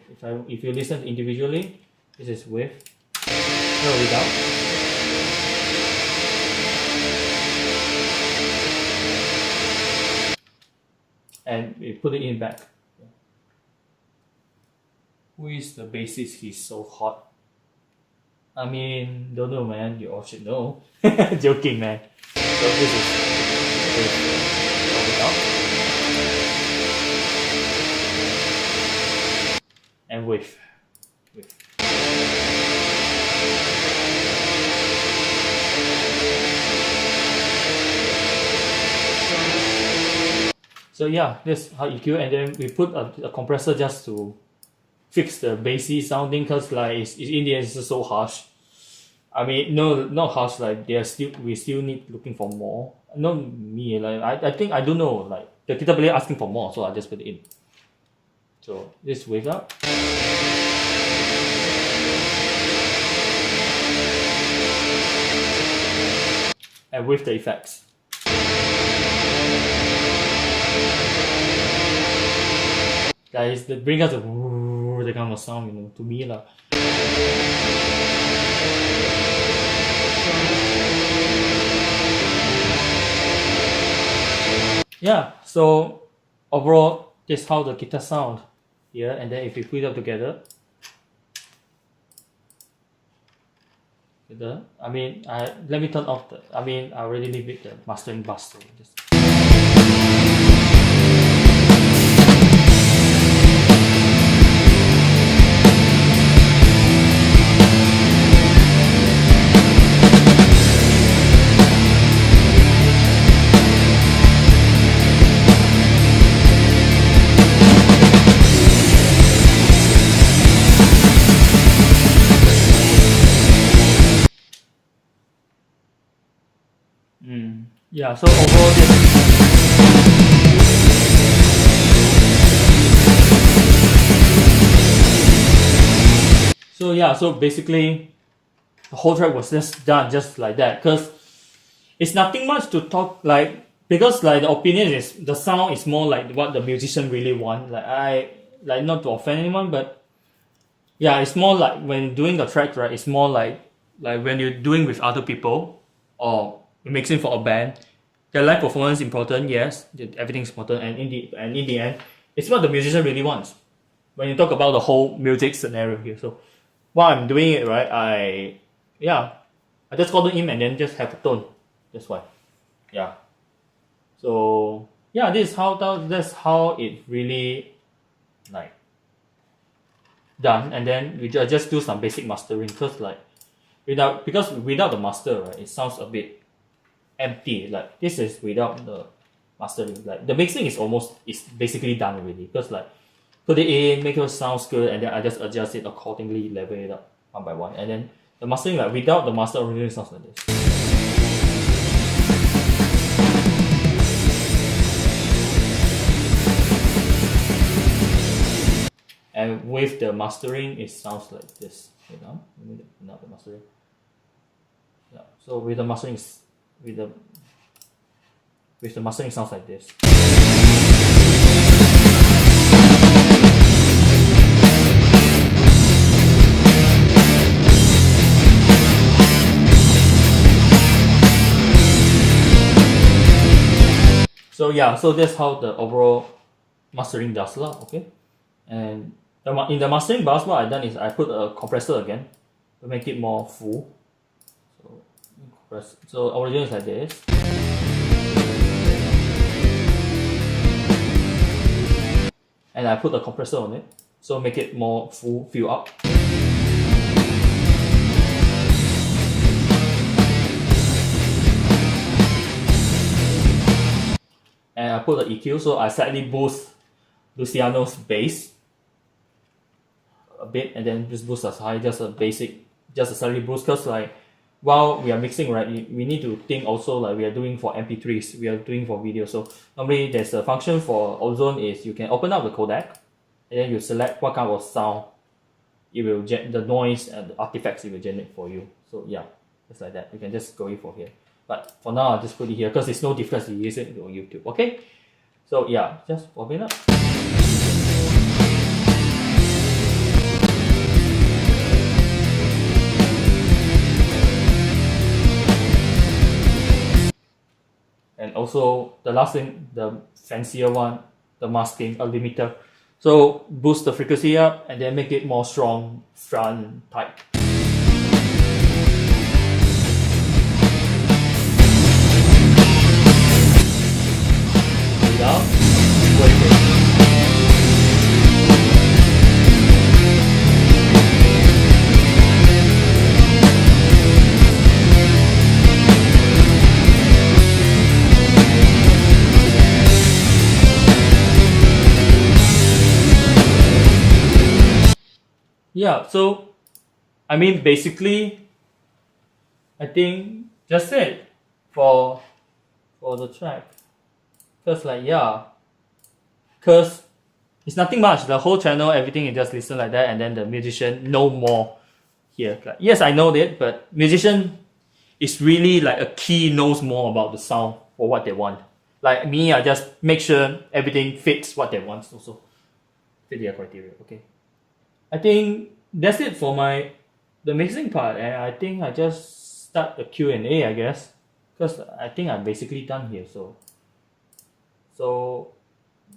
if you listen individually, this is with, no, without. And we put it in back. Who is the bassist? He's so hot. I mean, don't know, man. You all should know. Joking, man. So this is without. And with. So yeah, this how EQ, and then we put a compressor just to fix the bassy sounding, cause like it's in the end it's so harsh. I mean, no, not harsh. Like we still need looking for more. Not me. Like I think I don't know. Like the guitar player asking for more, so I just put it in. So this wave up. And with the effects. Guys, that bring us the kind of sound, you know, to me lah. Yeah, so overall, this is how the guitar sound here, and then if we put it up together, I mean, let me turn off the, I already leave it the mastering bus, so just. Yeah, so overall so basically the whole track was just done just like that, because it's nothing much to talk, like, because like the opinion is the sound is more like what the musician really want. Like not to offend anyone, but yeah, it's more like when doing the track, right, it's more like when you're doing with other people or mixing for a band, the live performance is important, yes, everything's important, and in the end, it's what the musician really wants. When you talk about the whole music scenario here, so while I'm doing it, right, I just call them in and then just have a tone. That's why, yeah. So yeah, that's how it really like done, and then we just do some basic mastering, because without the master, right, it sounds a bit empty. Like this is without the mastering. Like the mixing is basically done already, because like put it in, make it sounds good, and then I just adjust it accordingly, level it up one by one, and then the mastering, like without the master, really sounds like this. And with the mastering, it sounds like this. You know, not the mastering. Yeah. So with the mastering, with the mastering, sounds like this. So yeah, so that's how the overall mastering does lah. Okay, and in the mastering bus, what I done is I put a compressor again to make it more full. So original is like this. And I put a compressor on it, so make it more full, fill up. I put the EQ, so I slightly boost Luciano's bass a bit, and then just boost as high, just a slightly boost, because like while we are mixing, right, we need to think also like we are doing for MP3s, we are doing for video. So normally there's a function for ozone is you can open up the codec, and then you select what kind of sound it will the noise and the artifacts it will generate for you. So yeah, just like that. You can just go in for here. But for now, I'll just put it here because it's no difference you use it on YouTube. Okay? So yeah, just warm it up. And also the last thing, the fancier one, the masking, a limiter. So boost the frequency up and then make it more strong front type. Down, wait. Yeah, so I mean basically I think just it for the track. Cause like yeah, cause it's nothing much. The whole channel, everything you just listen like that, and then the musician know more here. Like, yes, I know that, but musician is really like a key knows more about the sound or what they want. Like me, I just make sure everything fits what they want. Also fit their criteria. Okay, I think that's it for the mixing part, and I think I just start the Q&A, I guess, because I think I'm basically done here. So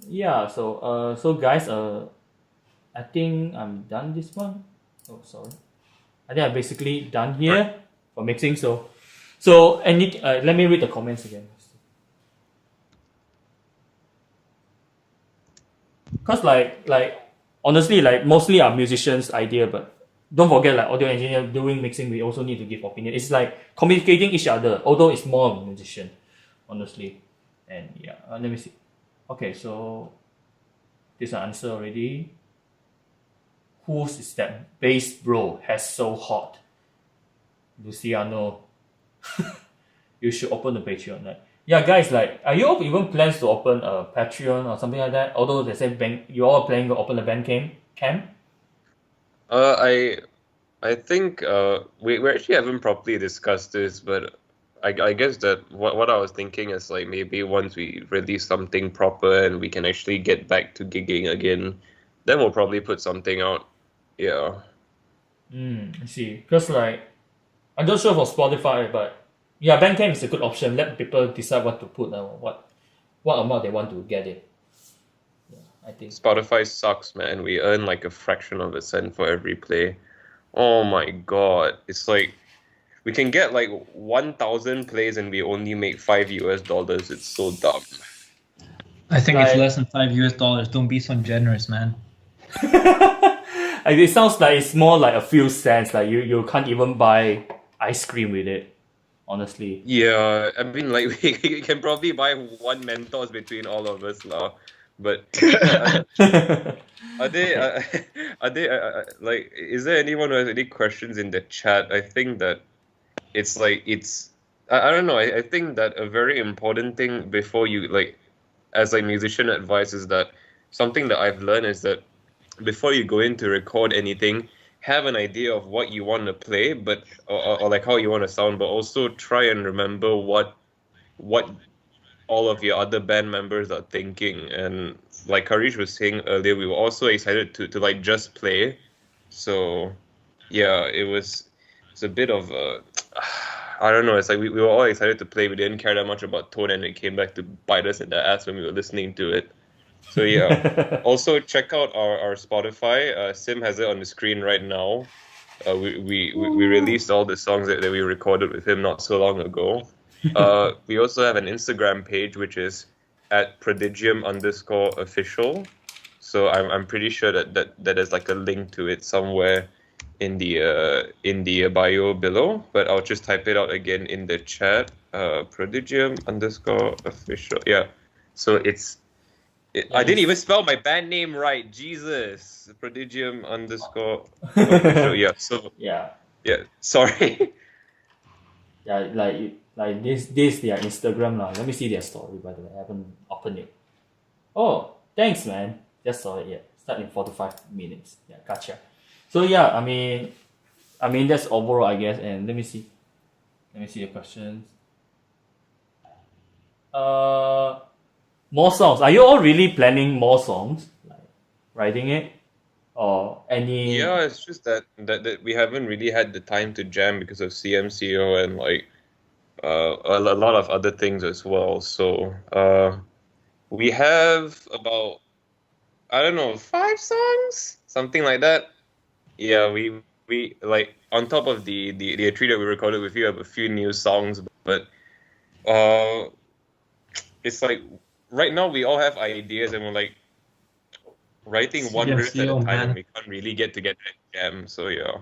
yeah, so guys, I think I'm done this one. Oh, sorry. I think I'm basically done here for mixing. So any let me read the comments again. Cause like honestly, like mostly are musicians' idea, but don't forget like audio engineer doing mixing, we also need to give opinion. It's like communicating each other, although it's more of a musician, honestly. And yeah, let me see. Okay, so this answer already. Whose is that bass bro has so hot? Luciano. You should open the Patreon. Like, yeah, guys, like, are you all even plans to open a Patreon or something like that? Although they say you all are planning to open a Bandcamp? I think we actually haven't properly discussed this, but I guess that what I was thinking is like maybe once we release something proper and we can actually get back to gigging again, then we'll probably put something out. Yeah. I see. Because like, I'm not sure for Spotify, but yeah, Bandcamp is a good option. Let people decide what to put and what amount they want to get it. Yeah, I think Spotify sucks, man. We earn like a fraction of a cent for every play. Oh my god. It's like we can get like 1,000 plays and we only make $5. It's so dumb. I think it's less than $5. Don't be so generous, man. It sounds like it's more like a few cents. Like you can't even buy ice cream with it, honestly. Yeah, I mean like we can probably buy one Mentos between all of us lah. But are they like? Is there anyone who has any questions in the chat? I think that it's like I don't know. I think that a very important thing before you like, as like musician advice is that something that I've learned is that before you go in to record anything, have an idea of what you want to play, but or like how you want to sound, but also try and remember what all of your other band members are thinking. And like Harish was saying earlier, we were also excited to like just play. So yeah, it's a bit of I don't know, it's like we were all excited to play. We didn't care that much about tone, and it came back to bite us in the ass when we were listening to it. So yeah. Also check out our Spotify. Sim has it on the screen right now. We released all the songs that we recorded with him not so long ago. We also have an Instagram page which is @Prodigium_official. So I'm pretty sure that there's like a link to it somewhere in the bio below. But I'll just type it out again in the chat. Prodigium_official. Yeah. So I didn't even spell my band name right. Jesus. Prodigium _ official. Yeah. So Yeah. yeah. Sorry. Yeah, like this their Instagram lah. Let me see their story, by the way. I haven't opened it. Oh, thanks man. Just saw it, yeah. Start in 45 minutes. Yeah, gotcha. So yeah, I mean that's overall, I guess. And let me see the questions. More songs. Are you all really planning more songs? Like writing it? Or any Yeah, it's just that we haven't really had the time to jam because of CMCO and like a lot of other things as well. So we have about, I don't know, 5 songs, something like that. Yeah, we like on top of the 3 that we recorded with you, have a few new songs, but it's like right now we all have ideas and we're like writing one riff at a time, and we can't really get together and jam. So yeah.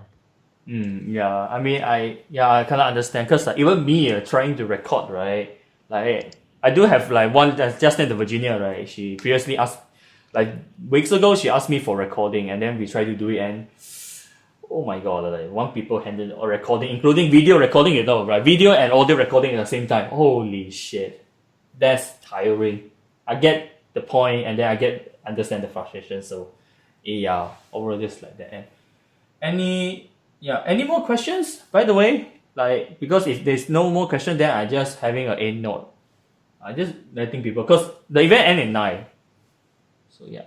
Yeah, I mean, I kind of understand, because like, even me trying to record, right? Like, I do have like one that's just in the Virginia, right? She previously asked, like weeks ago, she asked me for recording, and then we tried to do it, and oh my god, like one people handled a recording, including video recording, right? Video and audio recording at the same time. Holy shit, that's tiring. I get the point, and then I understand the frustration. So yeah, overall just like that. And any more questions, by the way? Like, because if there's no more question, then I just having a end note. I just letting people, because the event end at 9. So yeah.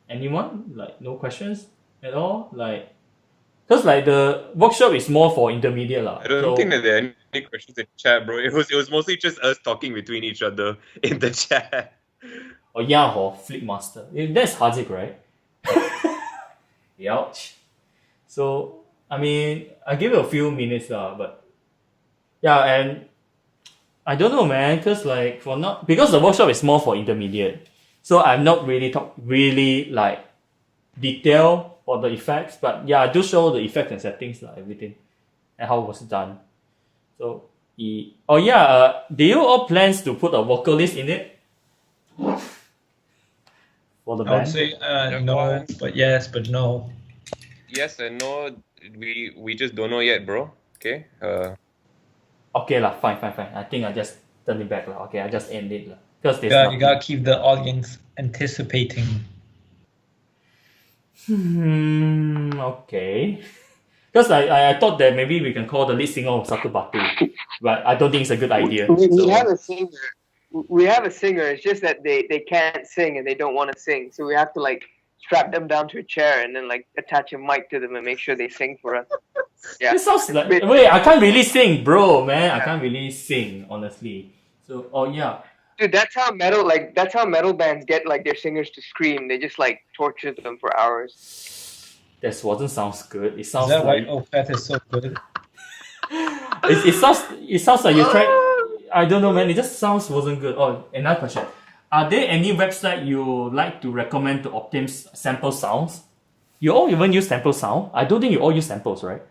Anyone? Like, no questions at all? Like, because like the workshop is more for intermediate lah. I don't think that there are any questions in chat, bro. It was mostly just us talking between each other in the chat. Oh yeah, Flipmaster. That's Hazik, right? Ouch. So I mean, I give it a few minutes lah, but yeah, and I don't know, man, because like because the workshop is more for intermediate, so I'm not really like detail for the effects, but yeah, I do show the effects and settings, like everything, and how it was done. So do you all plans to put a vocalist in it? For the band? I would say no, but yes, but no. Yes and no. We just don't know yet, bro. Okay. Okay lah, fine. I think I just turn it back lah. Okay, I just end it lah. Because you gotta keep the audience anticipating. Okay. Because I thought that maybe we can call the lead singer of Satu Batu, but I don't think it's a good idea. We have a singer. We have a singer. It's just that they can't sing and they don't want to sing, so we have to like strap them down to a chair and then like attach a mic to them and make sure they sing for us. Yeah. It sounds like, wait, I can't really sing, bro, man. I can't really sing, honestly. So, yeah. Dude, that's how metal bands get like their singers to scream. They just like torture them for hours. That sounds good. It sounds Is that like why OFET is so good? it sounds like you tried. I don't know, man. It just wasn't good. Oh, another question. Are there any website you like to recommend to obtain sample sounds? You all even use sample sound? I don't think you all use samples, right?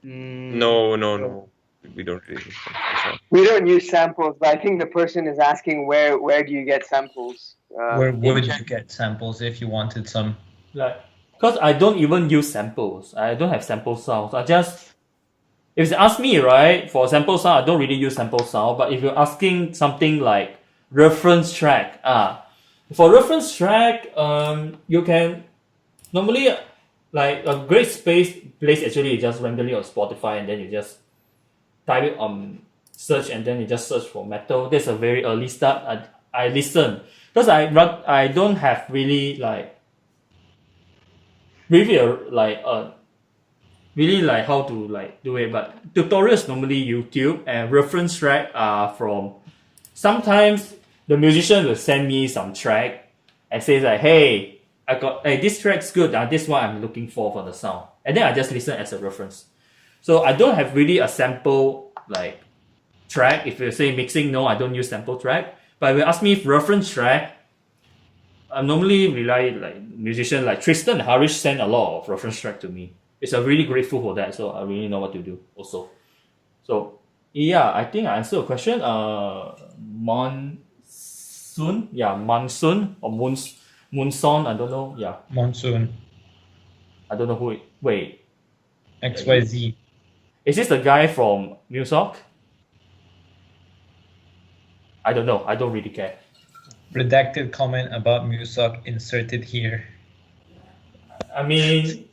No. We don't really use samples. We don't use samples, but I think the person is asking where do you get samples? Where would you get samples if you wanted some? Like, because I don't even use samples. I don't have sample sounds. If you ask me, right, for sample sound, I don't really use sample sound. But if you're asking something like reference track, for reference track, you can normally like a great place actually just randomly on Spotify, and then you just type it on search, and then you just search for metal. That's a very early start. I listen because I don't have really like really like how to like do it, but tutorials normally YouTube, and reference track are from sometimes the musician will send me some track and says like, hey, this track's good, this one I'm looking for the sound, and then I just listen as a reference. So I don't have really a sample like track. If you say mixing, no, I don't use sample track. But if you ask me if reference track, I normally rely like musicians like Tristan and Harish send a lot of reference track to me. I'm really grateful for that, so I really know what to do also. So Yeah, I think I answered your question. Monsoon, yeah, monsoon or monsoon. I don't know. Yeah, Monsoon. I don't know who. Wait, XYZ. is this the guy from MuSoc? I don't know. I don't really care. Redacted comment about 𝐿𝐴 inserted here. I mean,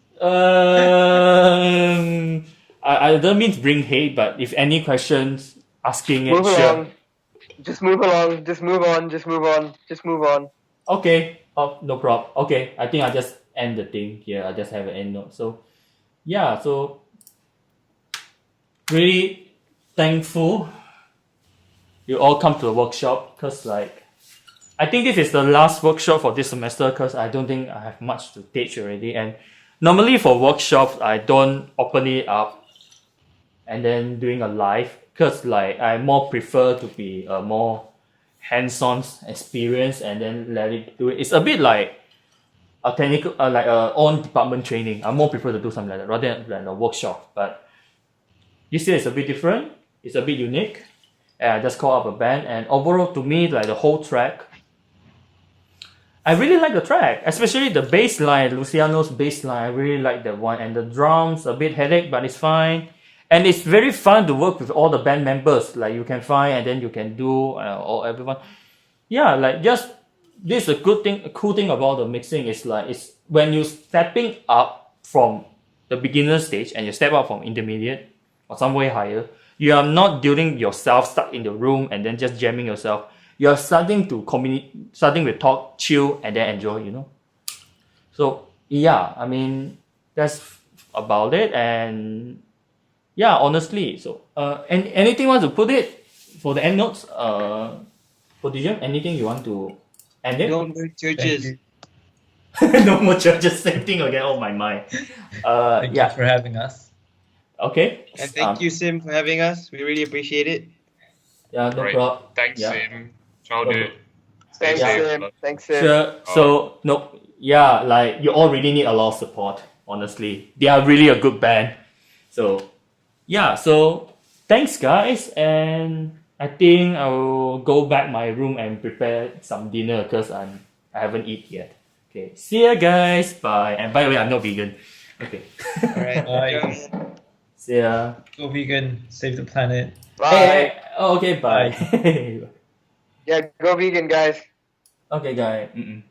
I don't mean to bring hate, but if any questions, asking it, Move sure. along. Just move along. Just move on. Just move on. Just move on. Okay. Oh, no problem. Okay, I think I just end the thing here. I just have an end note. So, yeah. So, really thankful you all come to the workshop because, like, I think this is the last workshop for this semester because I don't think I have much to teach already. And normally for workshops, I don't open it up and then doing a live because, like, I more prefer to be a more hands-on experience and then let it do it. It's a bit like a technical, like a on department training. I more prefer to do something like that rather than a workshop. But this year is a bit different. It's a bit unique. And I just call up a band, and overall to me, like the whole track, I really like the track, especially the bass line, Luciano's bass line. I really like that one, and the drums a bit headache, but it's fine. And it's very fun to work with all the band members. Like you can find, and then you can do, or everyone. Yeah, like just this is a good thing. A cool thing about the mixing is like it's when you stepping up from the beginner stage and you step up from intermediate or some way higher. You are not doing yourself stuck in the room and then just jamming yourself. You're starting to communicate, starting with talk, chill, and then enjoy, you know. So yeah, I mean that's about it. And yeah, honestly, so anything want to put it for the end notes? Prodigium, anything you want to end it? No more churches. No more churches. Same thing again. Oh my mind. Thank Yeah. you for having us. Okay. And thank you, Sim, for having us. We really appreciate it. Yeah, no Right. problem. Thanks, Yeah. Sim. Ciao, dude. Stay Thanks, safe. Sim. Thanks, Sim. Sure. So no, yeah, like you all really need a lot of support. Honestly, they are really a good band. So yeah, so thanks guys, and I think I will go back my room and prepare some dinner because I haven't eat yet. Okay, see ya guys. Bye. And by the way, I'm not vegan. Okay. All right. Bye. See ya. Go vegan. Save the planet. Bye. Hey, oh, okay. Bye. Yeah, go vegan, guys. Okay, guys. Mm-mm.